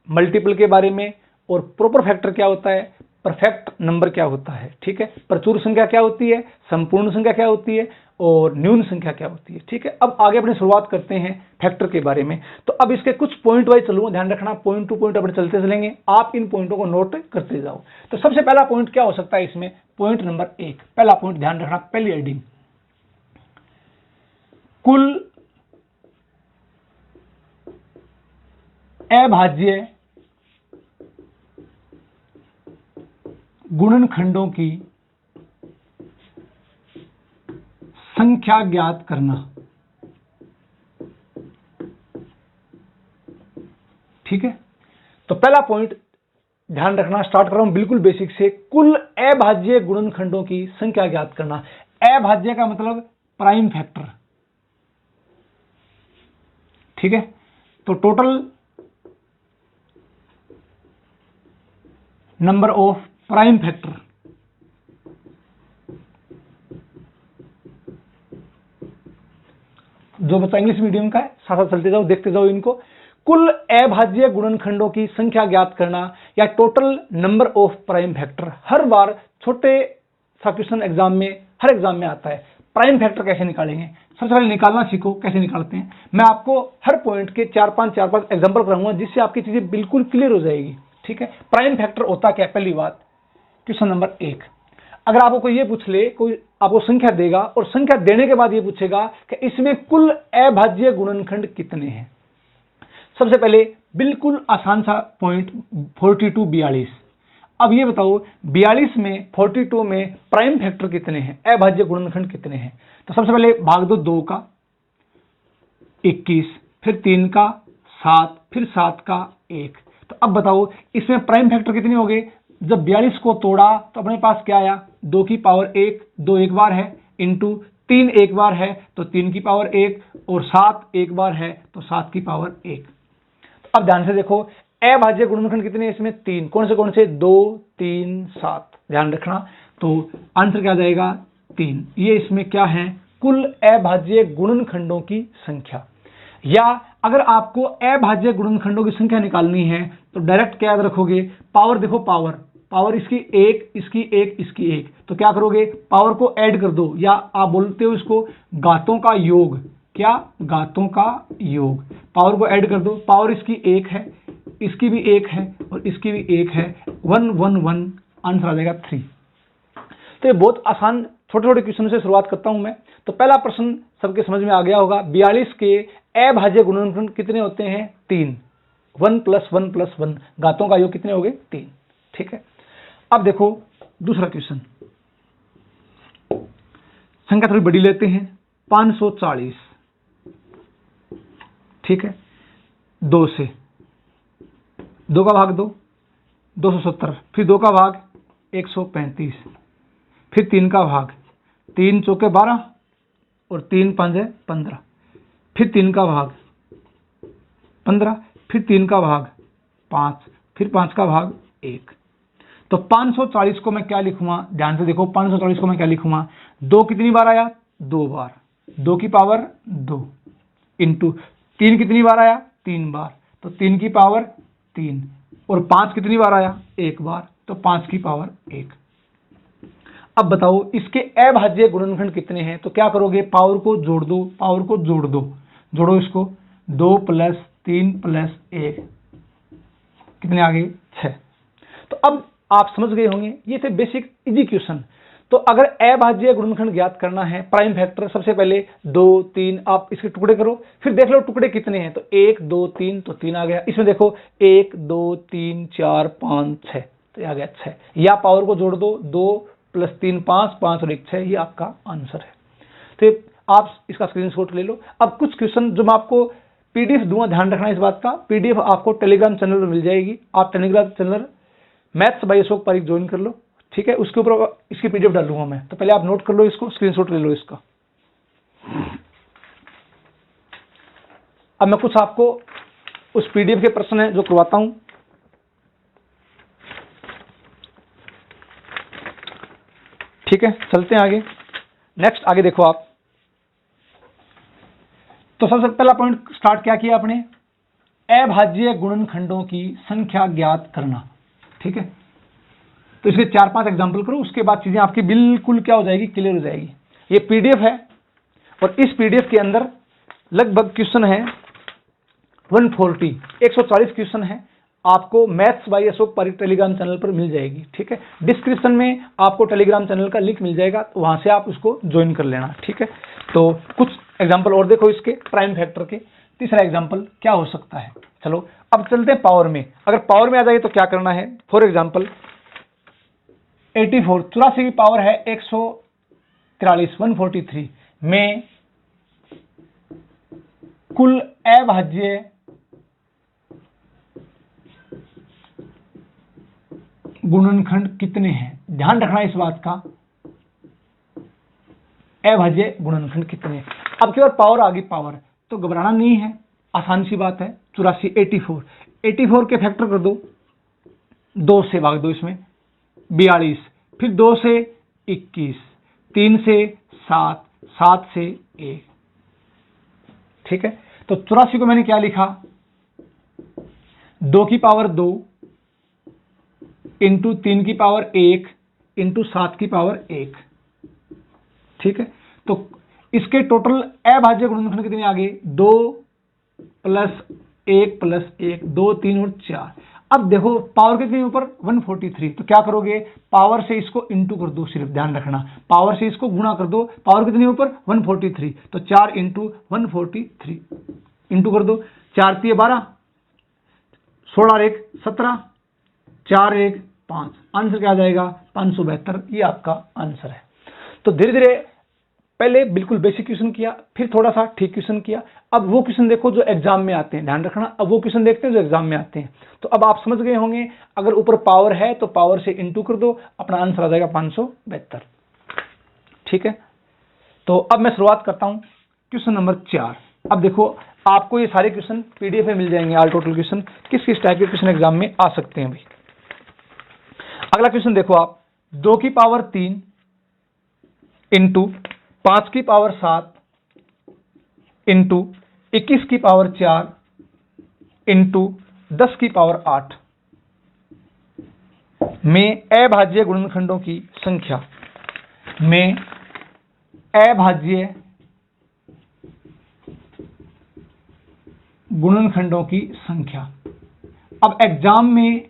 मल्टीपल के बारे में, और प्रॉपर फैक्टर क्या होता है, परफेक्ट नंबर क्या होता है, ठीक है, प्रचुर संख्या क्या होती है, संपूर्ण संख्या क्या होती है, और न्यून संख्या क्या होती है, ठीक है। अब आगे अपनी शुरुआत करते हैं फैक्टर के बारे में। तो अब इसके कुछ पॉइंट वाइज चलूंगा, ध्यान रखना, पॉइंट टू पॉइंट अपने चलते चलेंगे, आप इन पॉइंटों को नोट करते जाओ। तो सबसे पहला पॉइंट क्या हो सकता है इसमें, पॉइंट नंबर 1, पहला पॉइंट ध्यान रखना, पहली हेडिंग, कुल अभाज्य गुणनखंडों की संख्या ज्ञात करना, ठीक है। तो पहला पॉइंट ध्यान रखना, स्टार्ट कर रहा हूं बिल्कुल बेसिक से, कुल अभाज्य गुणनखंडों की संख्या ज्ञात करना। अभाज्य का मतलब प्राइम फैक्टर, ठीक है। तो total number of prime factor, जो बच्चा इंग्लिश मीडियम का है साथ साथ चलते जाओ, देखते जाओ इनको। कुल अभाज्य गुणनखंडों की संख्या ज्ञात करना या total number of prime factor, हर बार छोटे सा क्वेश्चन एग्जाम में, हर एग्जाम में आता है। प्राइम फैक्टर कैसे निकालेंगे, सबसे पहले निकालना सीखो, कैसे निकालते हैं। मैं आपको हर पॉइंट के 4-5 एग्जाम्पल कराऊंगा, जिससे आपकी चीजें बिल्कुल क्लियर हो जाएगी, ठीक है। प्राइम फैक्टर होता क्या, पहली बात, क्वेश्चन नंबर 1, अगर आपको कोई ये पूछ ले, कोई आपको संख्या देगा और संख्या देने के बाद ये पूछेगा कि इसमें कुल अभाज्य गुणनखंड कितने हैं। सबसे पहले बिल्कुल आसान सा पॉइंट 42 42, अब ये बताओ 42 में 42 में प्राइम फैक्टर कितने हैं, अभाज्य गुणनखंड कितने हैं। तो सबसे पहले भाग दो 2 का 21, फिर 3 का 7, फिर 7 का 1। तो अब बताओ इसमें प्राइम फैक्टर कितने हो गए, जब 42 को तोड़ा तो अपने पास क्या आया, 2 की पावर 1, 2 एक बार है, इंटू 3 एक बार है तो 3 की पावर 1, और 7 एक बार है तो 7 की पावर 1। तो अब ध्यान से देखो अभाज्य गुणनखंड कितने हैं इसमें, 3, कौन से 2 3 7, ध्यान रखना। तो आंसर क्या जाएगा 3। ये इसमें क्या है, कुल अभाज्य गुणनखंडों की संख्या। या अगर आपको अभाज्य गुणनखंडों की संख्या निकालनी है तो डायरेक्ट क्या याद रखोगे, पावर देखो, पावर इसकी 1, इसकी 1, इसकी 1, तो क्या करोगे, पावर को ऐड कर दो, या आप बोलते हो इसको घातों का योग, क्या, घातों का योग, पावर को ऐड कर दो। पावर इसकी 1 है, इसकी भी 1 है और इसकी भी 1 है, 1 1 1, आंसर आ जाएगा 3। तो ये बहुत आसान छोटे छोटे क्वेश्चन से शुरुआत करता हूं मैं। तो पहला प्रश्न सबके समझ में आ गया होगा, 42 के अभाज्य गुणनखंड कितने होते हैं, 3, 1 + 1 + 1, घातों का योग कितने हो गए, 3, ठीक है। अब देखो दूसरा क्वेश्चन, संख्या थोड़ी बड़ी लेते हैं, 540, ठीक है, 2 से 2 का भाग 2, 270, फिर 2 का भाग 135, फिर 3 का भाग, 3 चौके 12 और 3 पंजे 15, फिर 3 का भाग 15, फिर 3 का भाग 5, फिर 5 का भाग 1। तो 540 को मैं क्या लिखूंगा, ध्यान से देखो, 540 को मैं क्या लिखूंगा, 2 कितनी बार आया, 2 बार, 2 की पावर 2, इंटू 3 कितनी बार आया, 3 बार, तो 3 की पावर 3, और 5 कितनी बार आया, 1 बार, तो 5 की पावर 1। अब बताओ इसके अभाज्य गुणनखंड कितने हैं, तो क्या करोगे, पावर को जोड़ दो, पावर को जोड़ दो, जोड़ो इसको, 2 + 3 + 1, कितने आ गए, 6। तो अब आप समझ गए होंगे, ये थे बेसिक इजी क्वेश्चन। तो अगर अभाज्य गुणनखंड ज्ञात करना है, प्राइम फैक्टर, सबसे पहले 2 3 आप इसके टुकड़े करो, फिर देख लो टुकड़े कितने हैं, तो 1 2 3, तो 3 आ गया। इसमें देखो 1 2 3 4 5 6, तो आ गया 6, या पावर को जोड़ दो, 2 + 3 5, 5 और 1 6, ये आपका आंसर है। तो आप इसका स्क्रीनशॉट ले लो। अब कुछ क्वेश्चन जो मैं आपको पीडीएफ दूंगा, ध्यान रखना इस बात का। पीडीएफ आपको टेलीग्राम चैनल पर मिल जाएगी, आप Telegram channel maths by Ashok Pareek join कर लो, ठीक है। उसके ऊपर इसकी पीडीएफ डालूंगा मैं, तो पहले आप नोट कर लो इसको, स्क्रीनशॉट ले लो इसका। अब मैं कुछ आपको उस पीडीएफ के प्रश्न है जो करवाता हूं। ठीक है, चलते हैं आगे। नेक्स्ट आगे देखो आप। तो सबसे पहला पॉइंट स्टार्ट क्या किया आपने, अभाज्य गुणनखंडों की संख्या ज्ञात करना। ठीक है, तो इसके 4-5 एग्जांपल करो, उसके बाद चीजें आपकी बिल्कुल क्या हो जाएगी, क्लियर हो जाएगी। ये पीडीएफ है और इस पीडीएफ के अंदर लगभग क्वेश्चन है 140 क्वेश्चन है, आपको maths by Ashok Pareek Telegram channel पर मिल जाएगी। ठीक है, डिस्क्रिप्शन में आपको टेलीग्राम चैनल का लिंक मिल जाएगा, तो वहां से आप उसको ज्वाइन कर लेना। ठीक है, तो कुछ एग्जांपल और देखो इसके प्राइम फैक्टर के। तीसरा एग्जांपल क्या हो सकता है, चलो अब चलते हैं पावर में। अगर पावर में आ जाए तो क्या करना है, फॉर एग्जाम्पल 84 की पावर है 143 143 में कुल अभाज्य गुणनखंड कितने हैं। ध्यान रखना इस बात का, अभाज्य गुणनखंड कितने हैं। अब केवल पावर आ गई, पावर तो घबराना नहीं है, आसान सी बात है। 84 के फैक्टर कर दो, 2 से भाग दो, इसमें 42, फिर 2 से 21, 3 से 7, 7 से 1। ठीक है, तो 84 को मैंने क्या लिखा, 2 की पावर 2 इंटू 3 की पावर 1 इंटू 7 की पावर 1। ठीक है, तो इसके टोटल अभाज्य गुणनखंड कितने आ गए, 2 प्लस 1 प्लस 1, 2 3 और 4। अब देखो पावर कितनी ऊपर 143, तो क्या करोगे, पावर से इसको इंटू कर दो, सिर्फ ध्यान रखना पावर से इसको गुणा कर दो। पावर कितनी ऊपर 143, तो 4 इंटू 143 इंटू कर दो, 4 3 12, 16 और 1 17, 4 1 5, आंसर क्या आ जाएगा 572। ये आपका आंसर है। तो धीरे धीरे पहले बिल्कुल बेसिक क्वेश्चन किया, फिर थोड़ा सा ठीक क्वेश्चन किया। अब वो क्वेश्चन देखो जो एग्जाम में आते हैं, ध्यान रखना, अब वो क्वेश्चन देखते हैं जो एग्जाम में आते हैं। तो अब आप समझ गए होंगे, अगर ऊपर पावर है तो पावर से इंटू कर दो, अपना आंसर आ जाएगा 572। ठीक है, तो अब मैं शुरुआत करता हूं क्वेश्चन नंबर 4। अब देखो आपको ये सारे क्वेश्चन पीडीएफ में मिल जाएंगे, ऑल टोटल क्वेश्चन किस किस टाइप के क्वेश्चन एग्जाम में आ सकते हैं भाई। अगला क्वेश्चन देखो आप, 2 की पावर 3 इंटू 5 की पावर 7 इंटू 21 की पावर 4 इंटू 10 की पावर 8 में अभाज्य गुणनखंडों की संख्या, में अभाज्य गुणनखंडों की संख्या। अब एग्जाम में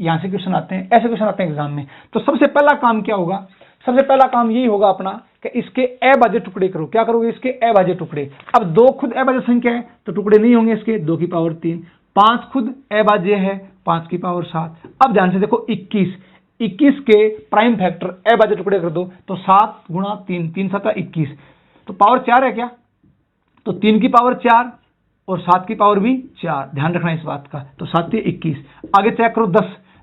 यहां से क्वेश्चन आते हैं, ऐसे क्वेश्चन आते हैं एग्जाम में। तो सबसे पहला काम क्या होगा, सबसे पहला काम यही होगा अपना कि इसके अभाज्य टुकड़े करो। क्या करोगे, इसके अभाज्य टुकड़े। अब 2 खुद अभाज्य संख्या है तो टुकड़े नहीं होंगे इसके, 2 की पावर 3, 5 खुद अभाज्य है, 5 की पावर 7। अब ध्यान से देखो 21 के प्राइम फैक्टर अभाज्य टुकड़े कर दो, तो 7 गुणा 3, 3 7 21, तो पावर 4 है क्या, तो 3 की पावर 4 और 7 की पावर भी 4, ध्यान रखना इस बात का। तो 7 21, आगे चेक करो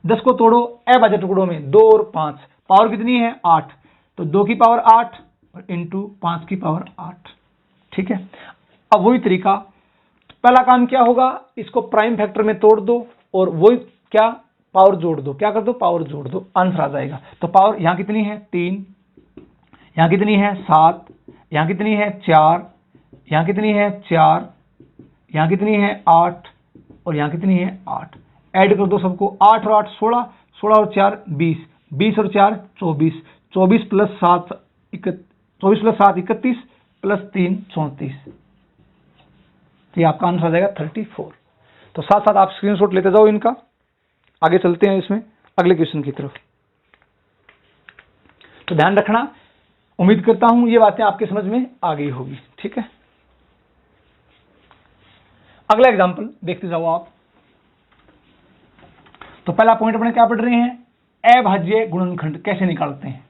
10 को तोड़ो अभाज्य टुकड़ों में, 2 और 5, पावर कितनी है 8, तो 2 की पावर 8 और इंटू 5 की पावर 8। ठीक है, अब वही तरीका, पहला काम क्या होगा, इसको प्राइम फैक्टर में तोड़ दो और वही क्या पावर जोड़ दो, क्या कर दो पावर जोड़ दो, आंसर आ जाएगा। तो पावर यहां कितनी है 3, यहां कितनी है 7, यहां कितनी है 4, यहां कितनी है 4, यहां कितनी है 8 और यहां कितनी है 8। ऐड कर दो सबको, 8 और 8 16, 16 और 4 20, 20 और 4 24, 24 प्लस 7 31 प्लस 3 34। ये आपका आंसर आ जाएगा 34। तो साथ साथ आप स्क्रीनशॉट लेते जाओ इनका। आगे चलते हैं इसमें अगले क्वेश्चन की तरफ। तो ध्यान रखना, उम्मीद करता हूं ये बातें आपके समझ में आ गई होगी। ठीक है, अगला एग्जांपल देखते जाओ आप। तो पहला पॉइंट अपने क्या पढ़ रहे हैं, अभाज्य गुणनखंड कैसे निकालते हैं।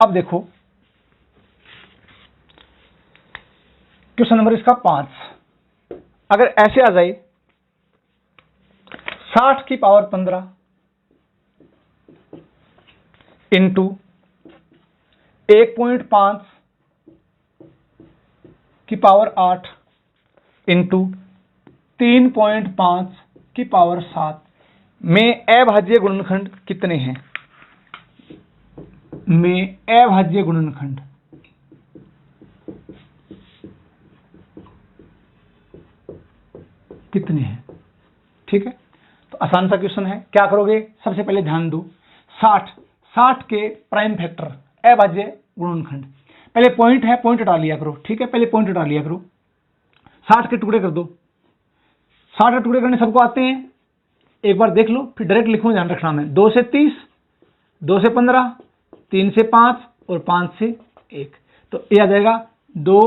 अब देखो क्वेश्चन नंबर इसका 5, अगर ऐसे आ जाए 60 की पावर 15 इंटू 1.5 की पावर 8 इंटू 3.5 की पावर 7 में अभाज्य गुणनखंड कितने हैं? में अभाज्य गुणनखंड कितने हैं? ठीक है, तो आसान सा क्वेश्चन है। क्या करोगे, सबसे पहले ध्यान दो, 60 के प्राइम फैक्टर अभाज्य गुणनखंड, पहले पॉइंट है, पॉइंट हटा लिया करो। ठीक है, पहले पॉइंट हटा लिया करो, 60 के टुकड़े कर दो। 60 के टुकड़े करने सबको आते हैं, एक बार देख लो, फिर डायरेक्ट लिखूंगा, ध्यान रखना में 2 से 30, 2 से 15, 3 से 5 और 5 से 1, तो ये आ जाएगा 2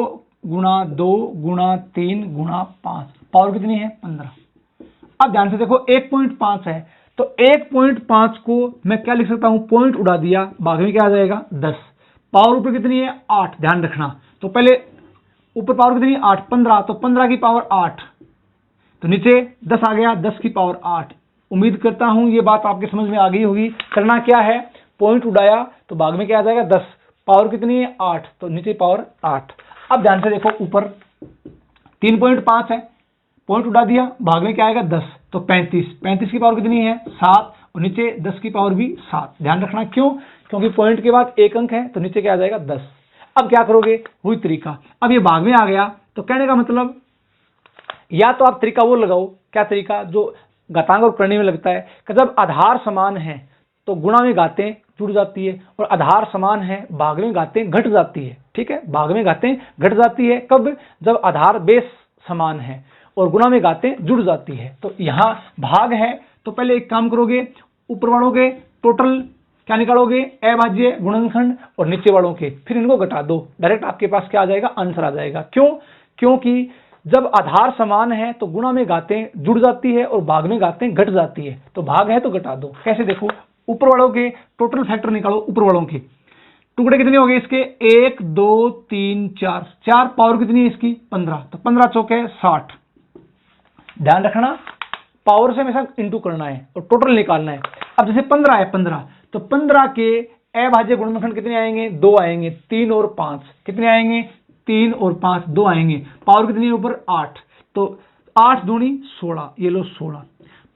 गुणा 2 गुणा 3 गुणा 5, पावर कितनी है? 15। अब ध्यान से देखो 1.5 है, तो 1.5 को मैं क्या लिख सकता हूं, पॉइंट उड़ा दिया, भाग में क्या आ जाएगा 10, पावर ऊपर कितनी है 8, ध्यान रखना। तो पहले ऊपर पावर कितनी है 8, 15, तो 15 की पावर 8, तो नीचे 10 आ गया, 10 की पावर 8। उम्मीद करता हूं ये बात आपके समझ में आ गई होगी। करना क्या है, पॉइंट उड़ाया तो भाग में क्या आ जाएगा 10, पावर कितनी है 8, तो नीचे पावर 8। अब ध्यान से देखो, ऊपर 3.5 है, पॉइंट उड़ा दिया, भाग में क्या आएगा 10, तो 35, 35 की पावर कितनी है 7, और नीचे 10 की पावर भी 7, ध्यान रखना। क्यों? क्योंकि पॉइंट के बाद एक अंक है, तो नीचे क्या आ जाएगा 10। अब क्या करोगे, वही तरीका, अब ये भाग में आ गया, तो कहने का मतलब या तो आप तरीका वो लगाओ, क्या तरीका जो घातांक और करणी में लगता है, कि जब आधार समान है तो गुणा में घातें जुड़ जाती है, और आधार समान है भाग में घातें घट जाती है। ठीक है, भाग में घातें घट जाती है कब, जब आधार बेस समान है और गुणा में घातें जुड़ जाती है। तो यहां भाग है, तो पहले एक काम करोगे, ऊपर वालों के टोटल क्या निकालोगे, अभाज्य गुणनखंड, और नीचे वालों के फिर इनको घटा दो, डायरेक्ट आपके पास क्या आ जाएगा, आंसर आ जाएगा। क्यों? क्योंकि जब आधार समान है तो गुणा में घातें जुड़ जाती है और भाग में घातें घट जाती है, तो भाग है तो घटा दो। कैसे देखो, ऊपर वालों के टोटल फैक्टर निकालो, ऊपर वालों के टुकड़े कितने हो गए इसके, 1 2 3 4, 4 पावर कितनी है इसकी 15, तो 15 चौके 60, ध्यान रखना पावर से हमेशा इंटू करना है और टोटल निकालना है। अब जैसे 15 है, 15, तो 15 के अभाज्य गुणनखंड कितने आएंगे, 2 आएंगे, 3 और 5 कितने आएंगे, 3 और 5 2 आएंगे, पावर कितनी है ऊपर 8, तो 8 दूनी 16, ये लो 16।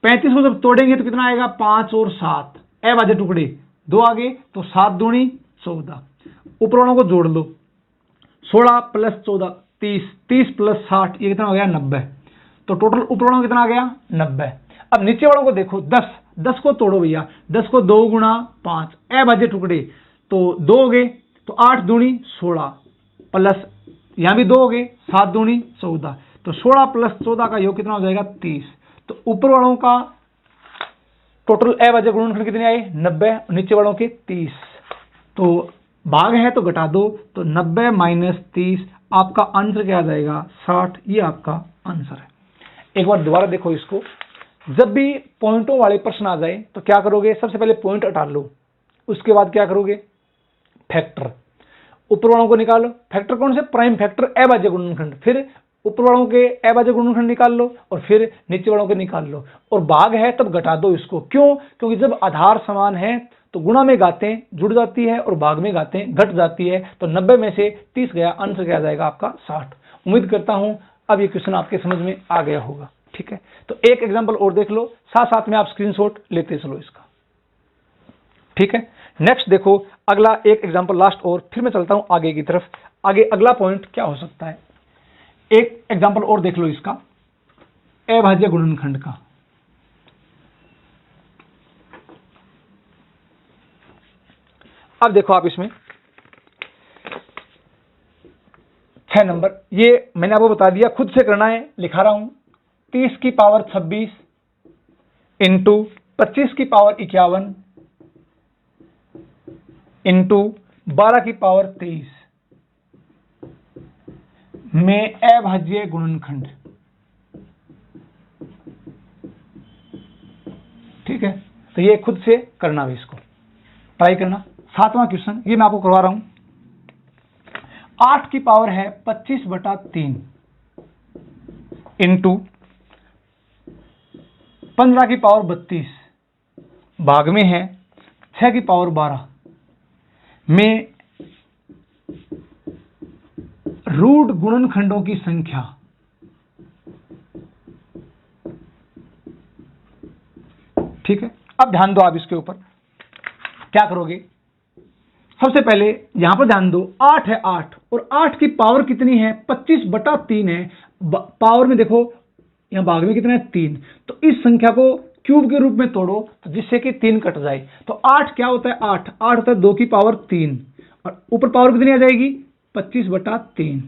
35 को जब तोड़ेंगे तो कितना आएगा, 5 और 7, अभाज्य टुकड़े 2 आगे, तो 7 दूनी 14, ऊपर वालों को जोड़ लो, 16 प्लस 14 30, 30 प्लस 60 ये कितना हो गया 90, तो टोटल ऊपर वालों को कितना आ गया 90। अब नीचे वालों को देखो 10, 10 को तोड़ो भैया, 10 को 2 गुणा 5 अभाज्य टुकड़े, तो 2 हो गए, तो 8 दूनी 16 प्लस यहां भी 2 हो गए, 7 दूनी 14, तो 16 प्लस 14 का योग कितना हो जाएगा 30। तो ऊपर वालों का टोटल अभाज्य गुणनखंड कितने आए 90, नीचे वालों के 30, तो भाग है तो घटा दो, तो 90 माइनस 30 आपका आंसर क्या आ जाएगा 60, ये आपका आंसर है। एक बार दोबारा देखो इसको, जब भी पॉइंटों वाले प्रश्न आ जाए तो क्या करोगे, सबसे पहले पॉइंट हटा लो, उसके बाद क्या करोगे, फैक्टर ऊपर वालों को निकालो, फैक्टर कौन से, प्राइम फैक्टर अभाज्य गुणनखंड, फिर ऊपर वालों के अभाज्य गुणनखंड निकाल लो और फिर नीचे वालों के निकाल लो, और भाग है तब घटा दो इसको। क्यों? क्योंकि जब आधार समान है तो गुणा में घातें जुड़ जाती है और भाग में घातें घट जाती है, तो 90 में से 30 गया, आंसर क्या आ जाएगा आपका 60। उम्मीद करता हूं अब ये क्वेश्चन आपके समझ में आ गया होगा। ठीक है, तो एक एग्जाम्पल और देख लो, साथ साथ में आप स्क्रीनशॉट लेते चलो इसका। ठीक है, नेक्स्ट देखो अगला एक एग्जांपल लास्ट, और फिर मैं चलता हूं आगे की तरफ। आगे अगला पॉइंट क्या हो सकता है, एक एग्जांपल और देख लो इसका, अभाज्य गुणनखंड का। अब देखो आप इसमें 6 नंबर, ये मैंने आपको बता दिया, खुद से करना है, लिखा रहा हूं, 30 की पावर 26 इंटू 25 की पावर 51 इंटू 12 की पावर 23 में अभाज्य गुणनखंड। ठीक है, तो ये खुद से करना भी, इसको ट्राई करना, 7वां क्वेश्चन, ये मैं आपको करवा रहा हूं। 8 की पावर है 25/3 इंटू 15 की पावर 32 भाग में है 6 की पावर 12 में रूट गुणनखंडों की संख्या। ठीक है, अब ध्यान दो आप इसके ऊपर क्या करोगे। सबसे पहले यहां पर ध्यान दो, 8 है 8 और 8 की पावर कितनी है 25/3 है। पावर में देखो यहां भाग में कितना है 3, तो इस संख्या को क्यूब के रूप में तोड़ो तो जिससे कि 3 कट जाए। तो 8 क्या होता है 8 होता है 2 की पावर 3 और ऊपर पावर कितनी आ जाएगी 25/3।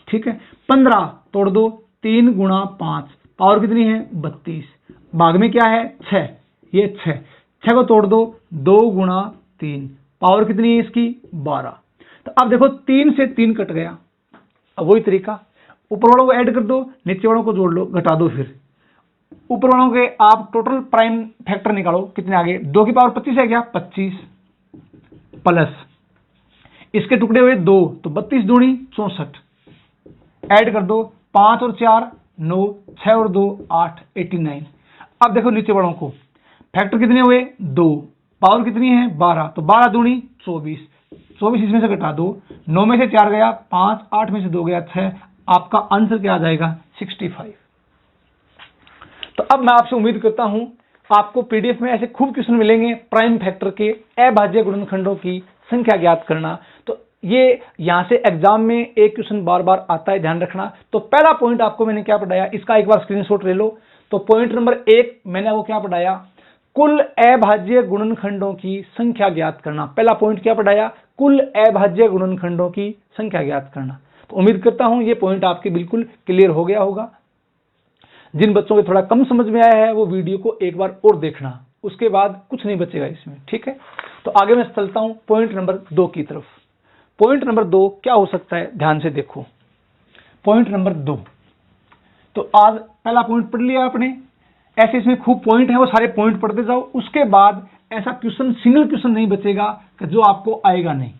ठीक है, 15 तोड़ दो 3 गुणा 5 पावर कितनी है 32 भाग में क्या है 6, ये 6 को तोड़ दो 2 गुणा 3 पावर कितनी है इसकी 12। तो अब देखो 3 से 3 कट गया। अब वही तरीका, ऊपर वालों को ऐड कर दो नीचे वालों को जोड़ लो घटा दो, फिर ऊपर वालों के आप टोटल प्राइम फैक्टर निकालो कितने आ गए। 2 की पावर 25 है क्या 25 प्लस इसके टुकड़े हुए 2 तो 32 दूनी 64 ऐड कर दो 5 और 4 9 6 और 2 8 89। अब देखो नीचे वालों को फैक्टर कितने हुए 2 पावर कितनी है 12 तो 12 दूनी 24 इसमें से घटा दो 9 में से 4 गया 5 8 में से 2 गया 6। आपका आंसर क्या आ जाएगा 65। तो अब मैं आपसे उम्मीद करता हूं आपको पीडीएफ में ऐसे खूब क्वेश्चन मिलेंगे प्राइम फैक्टर के अभाज्य गुणनखंडों की संख्या ज्ञात करना। तो ये यहां से एग्जाम में एक क्वेश्चन बार बार आता है, ध्यान रखना। तो पहला पॉइंट आपको मैंने क्या पढ़ाया इसका एक बार स्क्रीनशॉट ले लो। तो पॉइंट नंबर 1 मैंने आपको क्या पढ़ाया, कुल अभाज्य गुणनखंडों की संख्या ज्ञात करना। पहला पॉइंट क्या पढ़ाया, कुल अभाज्य गुणनखंडों की संख्या ज्ञात करना। तो उम्मीद करता हूं ये पॉइंट आपके बिल्कुल क्लियर हो गया होगा। जिन बच्चों को थोड़ा कम समझ में आया है वो वीडियो को एक बार और देखना, उसके बाद कुछ नहीं बचेगा इसमें। ठीक है, तो आगे मैं चलता हूं पॉइंट नंबर 2 की तरफ। पॉइंट नंबर 2 क्या हो सकता है, ध्यान से देखो। पॉइंट नंबर 2, तो आज पहला पॉइंट पढ़ लिया आपने। ऐसे इसमें खूब पॉइंट है, वो सारे पॉइंट पढ़ते जाओ। उसके बाद ऐसा क्वेश्चन सिंगल क्वेश्चन नहीं बचेगा कि जो आपको आएगा नहीं,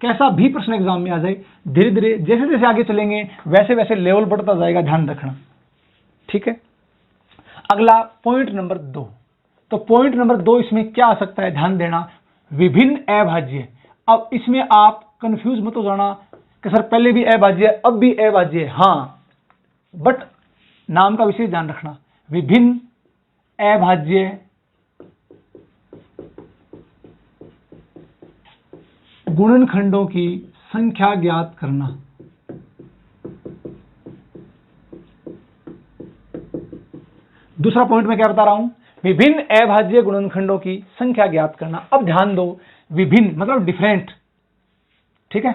कैसा भी प्रश्न एग्जाम में आ जाए। धीरे धीरे जैसे जैसे आगे चलेंगे वैसे वैसे लेवल बढ़ता जाएगा, ध्यान रखना। ठीक है, अगला पॉइंट नंबर 2। तो पॉइंट नंबर 2 इसमें क्या आ सकता है, ध्यान देना, विभिन्न अभाज्य। अब इसमें आप कंफ्यूज मत हो जाना कि सर पहले भी अभाज्य अब भी अभाज्य। हाँ, बट नाम का विशेष ध्यान रखना, विभिन्न अभाज्य गुणनखंडों की संख्या ज्ञात करना। दूसरा पॉइंट मैं क्या बता रहा हूं, विभिन्न अभाज्य गुणनखंडों की संख्या ज्ञात करना। अब ध्यान दो, विभिन्न मतलब डिफरेंट। ठीक है,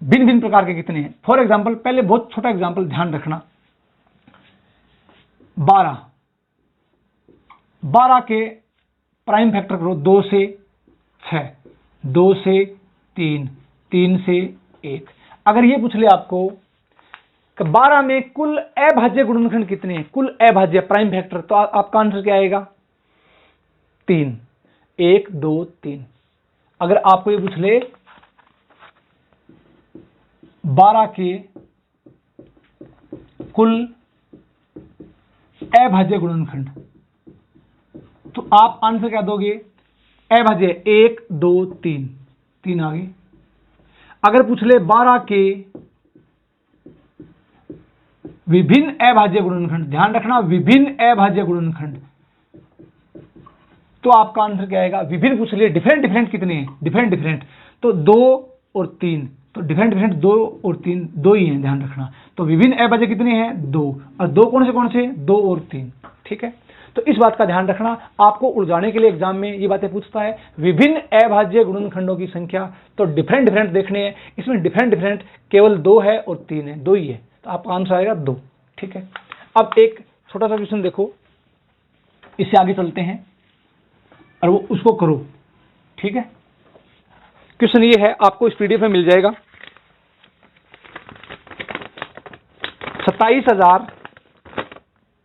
भिन्न भिन्न प्रकार के कितने हैं। फॉर एग्जाम्पल, पहले बहुत छोटा एग्जाम्पल ध्यान रखना, 12 के प्राइम फैक्टर करो 2 से 6, 2 से 3, 3 से 1। अगर ये पूछ ले आपको कि 12 में कुल अभाज्य गुणनखंड कितने हैं, कुल अभाज्य प्राइम फैक्टर, तो आपका आंसर क्या आएगा 3, 1 2 3। अगर आपको ये पूछ ले 12 के कुल अभाज्य गुणनखंड, तो आप आंसर क्या दोगे, अभाज्य 1 2 3, 3 आ गए। अगर पूछ ले 12 के विभिन्न अभाज्य गुणनखंड, ध्यान रखना विभिन्न अभाज्य गुणनखंड, तो आपका आंसर क्या आएगा, विभिन्न पूछ लिए डिफरेंट डिफरेंट कितने हैं, डिफरेंट डिफरेंट, तो 2 और 3, तो डिफरेंट डिफरेंट 2 और 3 2 ही हैं, ध्यान रखना। तो विभिन्न अभाज्य कितने हैं 2, और 2 कौन से 2 और 3। ठीक है, तो इस बात का ध्यान रखना, आपको उलझाने के लिए एग्जाम में ये बातें पूछता है। विभिन्न अभाज्य गुणनखंडों की संख्या, तो डिफरेंट डिफरेंट देखने हैं, इसमें डिफरेंट डिफरेंट केवल 2 है और 3 है, 2 ही है, तो आपका आंसर आएगा 2। ठीक है, अब एक छोटा सा क्वेश्चन देखो, इससे आगे चलते हैं और वो उसको करो। ठीक है, क्वेश्चन ये है, आपको इस पीडीएफ में मिल जाएगा, 27,000,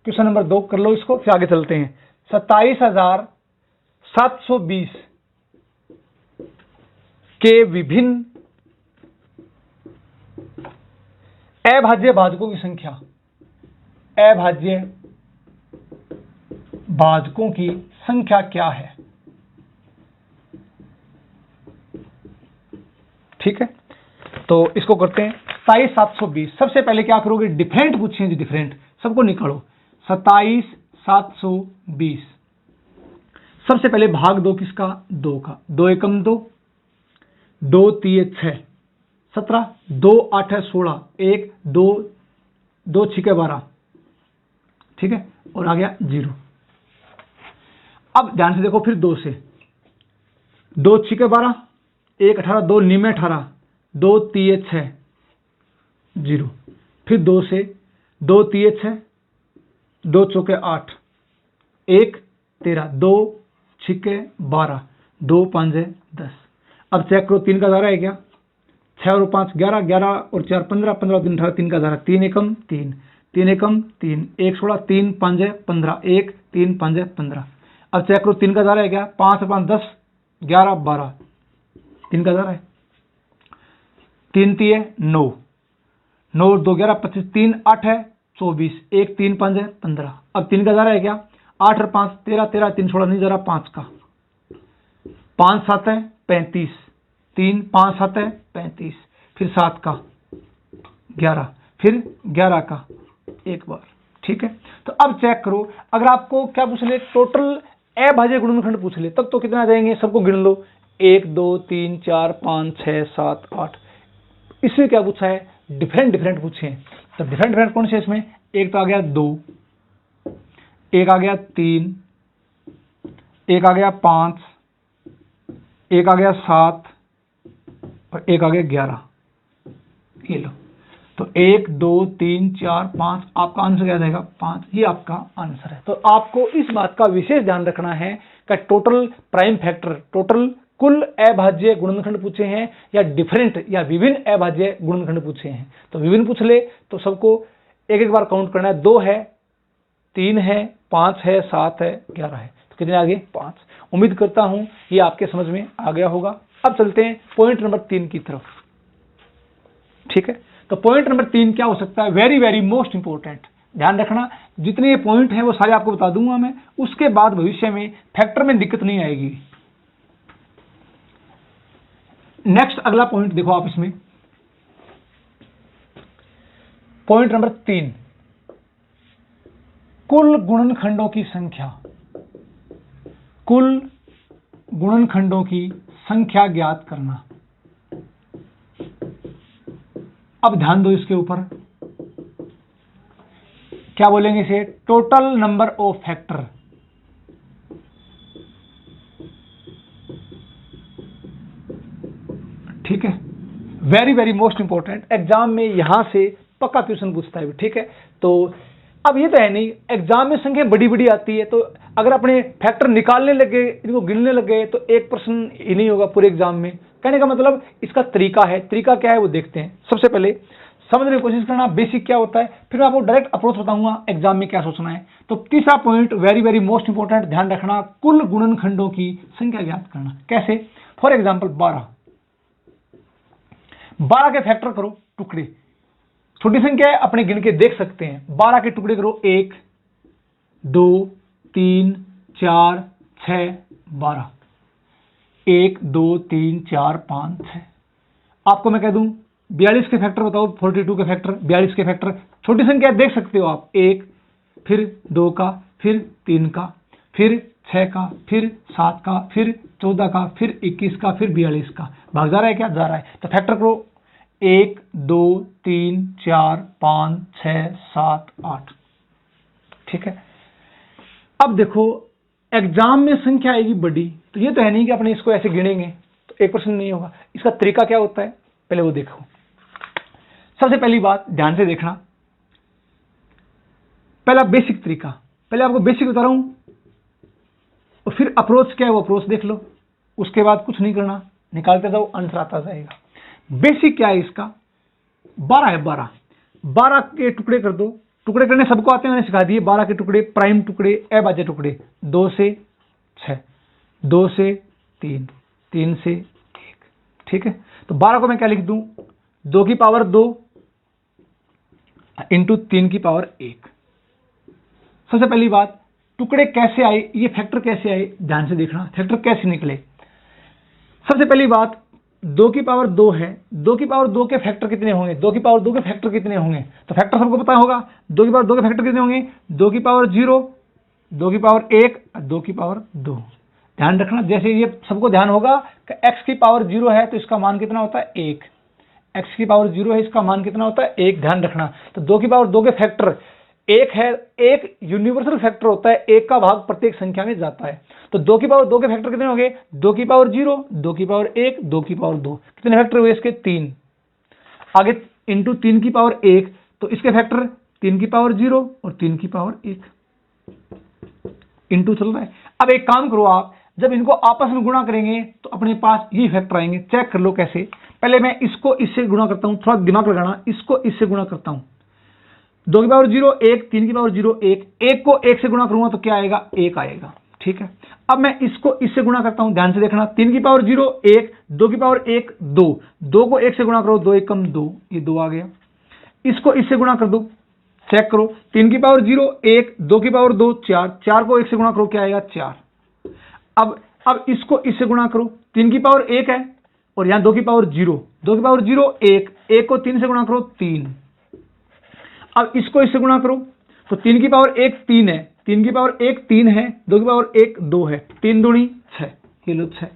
क्वेश्चन नंबर 2 कर लो इसको, फिर आगे चलते हैं। 27,720 के विभिन्न अभाज्य भाजकों की संख्या, अभाज्य भाजकों की संख्या क्या है। ठीक है, तो इसको करते हैं 27720। सबसे पहले क्या करोगे, डिफरेंट पूछिए जी, डिफरेंट सबको निकालो। 27720 सबसे पहले भाग दो किसका, 2 का। 2 एकम 2, 2 3 6 17, 2 8 16, 1 2 2 6 12। ठीक है, और आ गया 0। अब ध्यान से देखो, फिर 2 से, 2 6 12, 1 18, 2 9 18, 2 3 6 0। फिर 2 से, 2 3 6, 2 4 8, 1 13, 2 6 12, 2 5 10। अब चेक करो, 3 का दायरा है क्या, 6 और 5 11, 11 और 4 15, 15 और 3 18, 3 का दायरा, 3 एकम 3, 3 एकम 3, 1 16, 3 5 15, 1 3 5 15। अब चेक करो, 3 का दायरा है क्या, 5 और 5 10, 11 12, 3 का दायरा है, 3 3 9, 9 और 2 11 25, 3 8 है 24, 1 3 5 15। अब 3 का दायरा है क्या, 8 और 5 13, 13 3 16 नहीं जरा 5 का, 5 7 है 35, 3 5 7 है 35, फिर 7 का 11, फिर 11 का एक बार। ठीक है, तो अब चेक करो, अगर आपको क्या पूछ ले, टोटल अभाज्य गुणनखंड पूछ ले, तब तो कितना आ जाएंगे, सबको गिन लो, 1 2 3 4 5 6 7 8। इसमें क्या पूछा है, डिफरेंट डिफरेंट पूछे हैं। तो डिफरेंट डिफरेंट कौन से इसमें, एक तो आ गया 2, एक आ गया 3, एक आ गया 5, एक आ गया 7 और एक आ गया 11। ये लो, तो 1 2 3 4 5, आपका आंसर क्या जाएगा, 5। ये आपका आंसर है। तो आपको इस बात का विशेष ध्यान रखना है कि टोटल प्राइम फैक्टर, टोटल कुल अभाज्य गुणनखंड पूछे हैं या डिफरेंट या विभिन्न अभाज्य गुणनखंड पूछे हैं। तो विभिन्न पूछ ले तो सबको एक एक बार काउंट करना है, 2 है 3 है 5 है 7 है 11 है, तो कितने आगे, 5। उम्मीद करता हूं ये आपके समझ में आ गया होगा। अब चलते हैं पॉइंट नंबर 3 की तरफ। ठीक है, तो पॉइंट नंबर 3 क्या हो सकता है, वेरी वेरी मोस्ट इंपोर्टेंट। ध्यान रखना, जितने ये पॉइंट हैं वो सारे आपको बता दूंगा मैं, उसके बाद भविष्य में फैक्टर में दिक्कत नहीं आएगी। नेक्स्ट अगला पॉइंट देखो आप इसमें, पॉइंट नंबर 3, कुल गुणनखंडों की संख्या, कुल गुणनखंडों की संख्या ज्ञात करना। अब ध्यान दो इसके ऊपर, क्या बोलेंगे इसे, टोटल नंबर ऑफ फैक्टर। ठीक है, very very most important, exam में यहां से पक्का क्वेश्चन पूछता है। ठीक है, तो अब ये तो है नहीं, एग्जाम में संख्या बड़ी बड़ी आती है, तो अगर अपने फैक्टर निकालने लगे, इनको गिनने लगे, तो 1% ही नहीं होगा पूरे एग्जाम में। कहने का मतलब इसका तरीका है, तरीका क्या है वो देखते हैं। सबसे पहले समझने की कोशिश करना बेसिक क्या होता है, फिर मैं आपको डायरेक्ट अप्रोच बताऊंगा एग्जाम में क्या सोचना है। तो तीसरा point very very most important, ध्यान रखना, कुल गुणनखंडों की संख्या ज्ञात करना। कैसे, फॉर एग्जाम्पल 12 के फैक्टर करो, टुकड़े, छोटी संख्या है अपने गिन के देख सकते हैं। 12 के टुकड़े करो, 1 2 3 4 6 12, 1 2 3 4 5 6। आपको मैं कह दूं 42 के फैक्टर बताओ, 42 के फैक्टर, 42 के फैक्टर, छोटी संख्या देख सकते हो आप, 1 फिर 2 का, फिर 3 का, फिर 6 का, फिर 7 का, फिर 14 का, फिर 21 का, फिर 42 का। भाग जा रहा है क्या, जा रहा है। तो फैक्टर करो, 1 2 3 4 5 6 7 8। ठीक है, अब देखो एग्जाम में संख्या आएगी बड़ी, तो ये तो है नहीं कि अपने इसको ऐसे गिनेंगे तो 1% नहीं होगा। इसका तरीका क्या होता है, पहले वो देखो। सबसे पहली बात ध्यान से देखना, पहला बेसिक तरीका, पहले आपको बेसिक बता रहा हूं और फिर अप्रोच क्या है वो अप्रोच देख लो। उसके बाद कुछ नहीं करना, निकालते जाओ, आंसर आता जाएगा। बेसिक क्या है इसका, 12 है, 12 के टुकड़े कर दो। टुकड़े करने सबको आते हैं, मैंने सिखा दिए। 12 के टुकड़े, प्राइम टुकड़े, अभाज्य टुकड़े, 2 से 6, 2 से 3, 3 से 1। ठीक है, तो 12 को मैं क्या लिख दूं, 2 की पावर 2 इंटू 3 की पावर 1। सबसे पहली बात, टुकड़े कैसे आए, ये फैक्टर कैसे आए, ध्यान से देखना फैक्टर कैसे निकले। सबसे पहली बात, 2 की पावर 2 है, 2 की पावर 2 के फैक्टर कितने होंगे, 2 की पावर 2 के फैक्टर कितने होंगे, तो फैक्टर सबको पता होगा, 2 की पावर 2 के फैक्टर कितने होंगे, 2 की पावर 0, 2 की पावर 1, 2 की पावर 2। ध्यान रखना, जैसे ये सबको ध्यान होगा कि x की पावर 0 है तो इसका मान कितना होता है 1, x की पावर 0 है इसका मान कितना होता है 1। ध्यान रखना, तो 2 की पावर 2 के फैक्टर 1 है, एक यूनिवर्सल फैक्टर होता है, 1 का भाग प्रत्येक संख्या में जाता है। तो 2 की पावर 2 के फैक्टर कितने होंगे, 2 की पावर 0, 2 की पावर 1, 2 की पावर 2, कितने फैक्टर हुए इसके 3। आगे इंटू 3 की पावर 1, तो इसके फैक्टर 3 की पावर 0 और 3 की पावर 1 इंटू चल रहा है। अब एक काम करो आप, जब इनको आपस में गुणा करेंगे तो अपने पास ये फैक्टर आएंगे। चेक कर लो कैसे, पहले मैं इसको इससे गुणा करता हूं, थोड़ा दिमाग लगाना, इसको इससे गुणा करता हूं, 2 की पावर 0 1, 3 की पावर 0 1, 1 को 1 से गुणा करूंगा तो क्या आएगा 1 आएगा, ठीक है। अब मैं इसको इससे गुणा करता हूं, ध्यान से देखना, 3 की पावर 0 1, 2 की पावर 1 2, 2 को 1 से गुणा करो, 2 1 कम 2, ये 2 आ गया। इसको इससे गुणा कर दो, चेक करो, 3 की पावर 0 1, 2 की पावर 2 4, 4 को 1 से गुणा करो क्या आएगा 4। अब इसको इससे गुणा करो, 3 की पावर 1 है और यहां 2 की पावर 0, 2 की पावर 0 1, 1 को 3 से गुणा करो 3। अब इसको इससे गुणा करो, तो 3 की पावर 1 3 है, 3 की पावर 1 3 है, 2 की पावर 1 2 है, 3 दूनी 6, ये लो 6।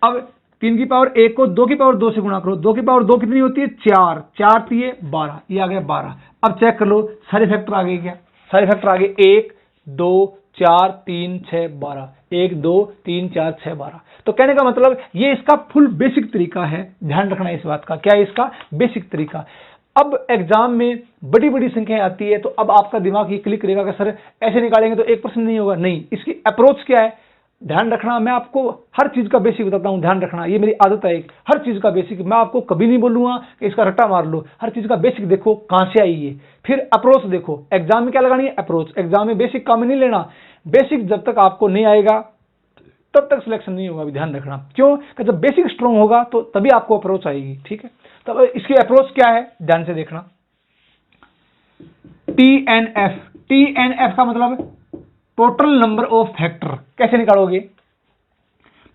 अब 3 की पावर 1 को 2 की पावर 2 से गुणा करो, 2 की पावर 2 कितनी होती है 4, 4 3 12, ये आ गया 12। अब चेक कर लो सारे फैक्टर आ गए क्या, सारे फैक्टर आ गए 1 2 4 3 6 12, 1 2 3 4 6 12। तो कहने का मतलब ये इसका फुल बेसिक तरीका है, ध्यान रखना इस बात का, क्या है इसका बेसिक तरीका। अब एग्जाम में बड़ी बड़ी संख्याएं आती है तो अब आपका दिमाग ये क्लिक करेगा कि सर ऐसे निकालेंगे तो 1% नहीं होगा, नहीं, इसकी अप्रोच क्या है ध्यान रखना। मैं आपको हर चीज का बेसिक बताता हूं, ध्यान रखना, ये मेरी आदत है, हर चीज का बेसिक। मैं आपको कभी नहीं बोलूंगा कि इसका रट्टा मार लो, हर चीज का बेसिक देखो कहां से आई है, फिर अप्रोच देखो। एग्जाम में क्या लगानी है अप्रोच, एग्जाम में बेसिक काम नहीं लेना, बेसिक जब तक आपको नहीं आएगा तब तक सिलेक्शन नहीं होगा, ध्यान रखना। क्यों कि जब बेसिक स्ट्रॉन्ग होगा तो तभी आपको अप्रोच आएगी, ठीक है। तब इसकी अप्रोच क्या है ध्यान से देखना, TNF, TNF का मतलब टोटल नंबर ऑफ फैक्टर। कैसे निकालोगे,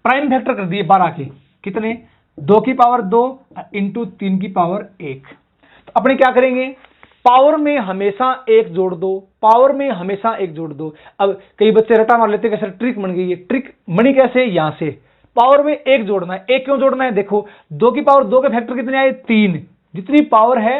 प्राइम फैक्टर कर दिए 12 के, कितने 2 की पावर 2 इंटू 3 की पावर 1। तो अपने क्या करेंगे, पावर में हमेशा 1 जोड़ दो, पावर में हमेशा 1 जोड़ दो। अब कई बच्चे रटा मार लेते हैं कि सर ट्रिक बन गई है, ट्रिक बनी कैसे, यहां से पावर में 1 जोड़ना है। 1 क्यों जोड़ना है, देखो 2 की पावर 2 के फैक्टर कितने आए 3, जितनी पावर है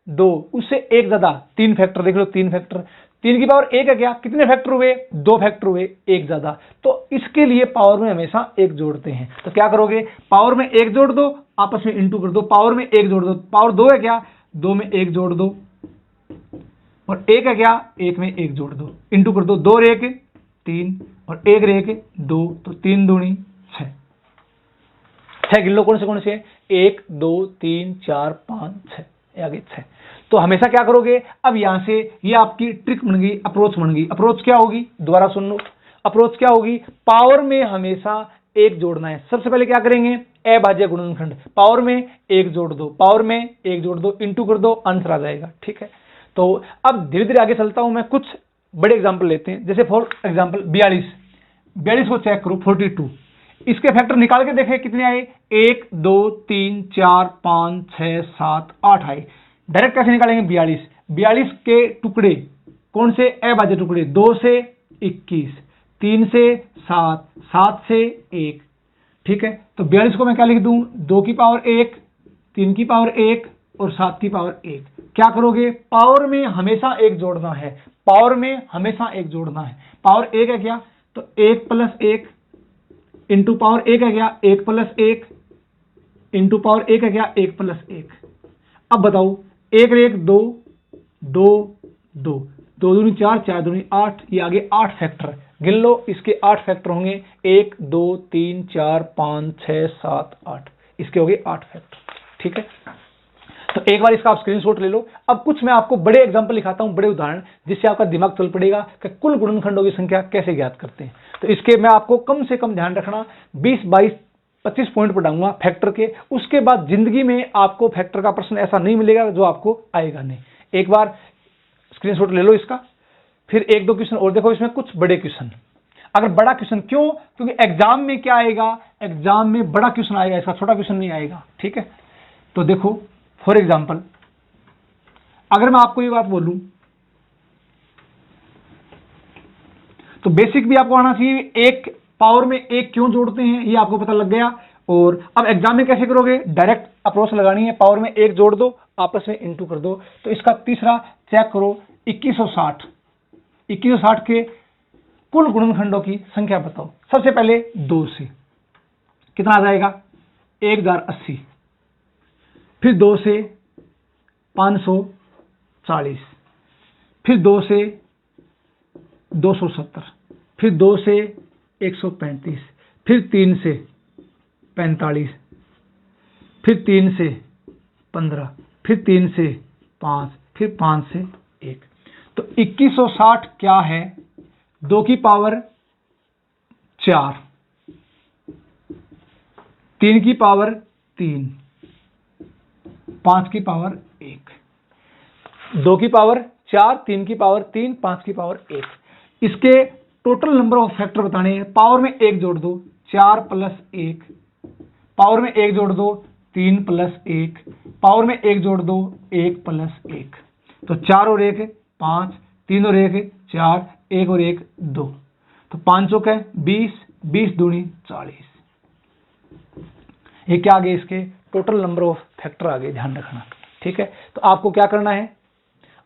2 उससे 1 ज्यादा 3 फैक्टर, देख लो 3 फैक्टर, 3 की पावर 1 है क्या, कितने फैक्टर हुए 2 फैक्टर हुए, 1 ज्यादा। तो इसके लिए पावर में हमेशा 1 जोड़ते हैं। तो क्या करोगे, पावर में 1 जोड़ दो, आपस में इंटू कर दो, पावर में 1 जोड़ दो, पावर 2 है क्या 2 में 1 जोड़ दो, और 1 है क्या 1 में 1 जोड़ दो, इंटू कर दो, 2 रेख 3 और 1 रेख 2, तो 3 दूनी 6। 6 गिन लो कौन से 1 2 3 4 5 6, आगे 6। तो हमेशा क्या करोगे, अब यहां से ये आपकी ट्रिक बन गई, अप्रोच बन गई। अप्रोच क्या होगी, दोबारा सुन लो, अप्रोच क्या होगी, पावर में हमेशा 1 जोड़ना है। सबसे पहले क्या करेंगे, अभाज्य गुणनखंड, पावर में 1 जोड़ दो, पावर में 1 जोड़ दो, इंटू कर दो, आंसर आ जाएगा, ठीक है। तो अब धीरे धीरे आगे चलता हूं मैं, कुछ बड़े एग्जाम्पल लेते हैं। जैसे फॉर एग्जाम्पल 42 को चेक करो, 42 इसके फैक्टर निकाल के देखें कितने आए, 1 2 3 4 5 6 7 8 आए। डायरेक्ट कैसे निकालेंगे, 42 के टुकड़े कौन से, अभाज्य टुकड़े, 2 से 21, 3 से 7, 7 से 1, ठीक है। तो 42 को मैं क्या लिख दूं, 2 की पावर 1, 3 की पावर 1 और 7 की पावर 1। क्या करोगे, पावर में हमेशा 1 जोड़ना है, पावर में हमेशा 1 जोड़ना है। पावर 1 है क्या, तो 1 + 1 इंटू पावर 1 है क्या 1 + 1 इंटू पावर 1 है क्या 1 + 1। अब बताओ 1 रेख 2 2 2, 2 दूनी 4 4 दूनी 8, ये आगे 8 फैक्टर गिन लो, इसके 8 फैक्टर होंगे 1 2 3 4 5 6 7 8, इसके हो गए 8 फैक्टर, ठीक है। तो एक बार इसका आप स्क्रीनशॉट ले लो। अब कुछ मैं आपको बड़े एग्जांपल दिखाता हूं, बड़े उदाहरण, जिससे आपका दिमाग चल पड़ेगा कि कुल गुणनखंडों की संख्या कैसे ज्ञात करते हैं। तो इसके मैं आपको कम से कम ध्यान रखना 20 22 25 पॉइंट पढ़ाऊंगा फैक्टर के। उसके बाद जिंदगी में आपको फैक्टर का प्रश्न ऐसा नहीं मिलेगा जो आपको आएगा नहीं। एक बार स्क्रीनशॉट ले लो इसका, फिर एक दो क्वेश्चन और देखो, इसमें कुछ बड़े क्वेश्चन। अगर बड़ा क्वेश्चन क्यों, क्योंकि एग्जाम में क्या आएगा, एग्जाम में बड़ा क्वेश्चन आएगा, इसका छोटा क्वेश्चन नहीं आएगा, ठीक है। तो देखो फॉर एग्जाम्पल, अगर मैं आपको ये बात बोलूं तो बेसिक भी आपको आना चाहिए, एक पावर में एक क्यों जोड़ते हैं ये आपको पता लग गया। और अब एग्जाम में कैसे करोगे, डायरेक्ट अप्रोच लगानी है, पावर में एक जोड़ दो, आपस में इंटू कर दो। तो इसका तीसरा चेक करो, 2160 के कुल गुणनखंडों की संख्या बताओ। सबसे पहले 2 से कितना आ जाएगा, 1080, फिर 2 से 540, फिर 2 से 270, फिर 2 से 135, फिर 3 से 45, फिर 3 से 15, फिर 3 से 5, फिर 5 से 1। तो 2160 क्या है, 2 की पावर 4, 3 की पावर 3, 5 की पावर 1। 2 की पावर 4, 3 की पावर 3, 5 की पावर 1। इसके टोटल नंबर ऑफ फैक्टर बताने हैं। पावर में 1 जोड़ दो, 4 प्लस 1, पावर में 1 जोड़ दो, 3 प्लस 1, पावर में 1 जोड़ दो, 1 प्लस 1। तो 4 और 1 5, 3 और 1 4, 1 और 1 2। तो 5 चौक है 20, 20 दूनी 40। ये क्या आ गए, इसके टोटल नंबर ऑफ फैक्टर आ गए, ध्यान रखना, ठीक है। तो आपको क्या करना है,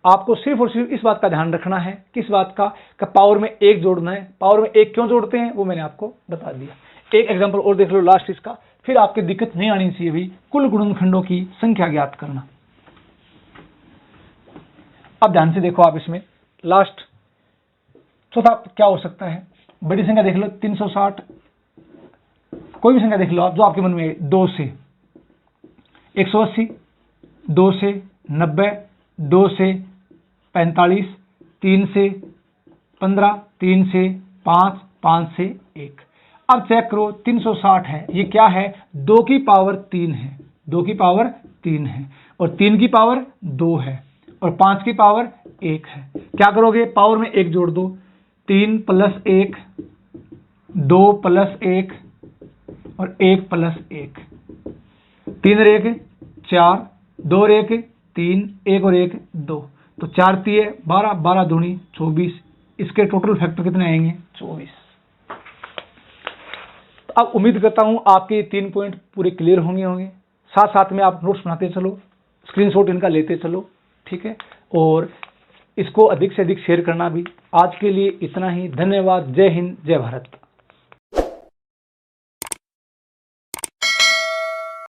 आपको सिर्फ और सिर्फ इस बात का ध्यान रखना है, किस बात का, पावर में 1 जोड़ना है। पावर में 1 क्यों जोड़ते हैं वो मैंने आपको बता दिया। एक एग्जांपल और देख लो लास्ट इसका, फिर आपकी दिक्कत नहीं आनी चाहिए भाई। कुल गुणनखंडों की संख्या ज्ञात करना। अब ध्यान से देखो आप, इसमें लास्ट चौथा क्या हो सकता है, बड़ी संख्या देख लो 360, कोई भी संख्या देख लो आप जो आपके मन में, 2 से 180, 2 से 90, 2 से 45, 3 से 15, 3 से 5, 5 से 1। अब चेक करो 360 है, ये क्या है, 2 की पावर 3 है, 2 की पावर 3 है, और 3 की पावर 2 है, और 5 की पावर 1 है। क्या करोगे, पावर में 1 जोड़ दो, 3 प्लस 1, 2 प्लस 1 और 1 प्लस 1। 3 और 1 4, 2 और 1 3, 1 और 1 2। तो 4 3 12, 12 दूनी 24। इसके टोटल फैक्टर कितने आएंगे, 24। तो अब उम्मीद करता हूं आपके 3 पॉइंट पूरे क्लियर होंगे। साथ साथ में आप नोट्स बनाते चलो, स्क्रीनशॉट इनका लेते चलो, ठीक है। और इसको अधिक से अधिक शेयर करना भी। आज के लिए इतना ही, धन्यवाद। जय हिंद, जय भारत।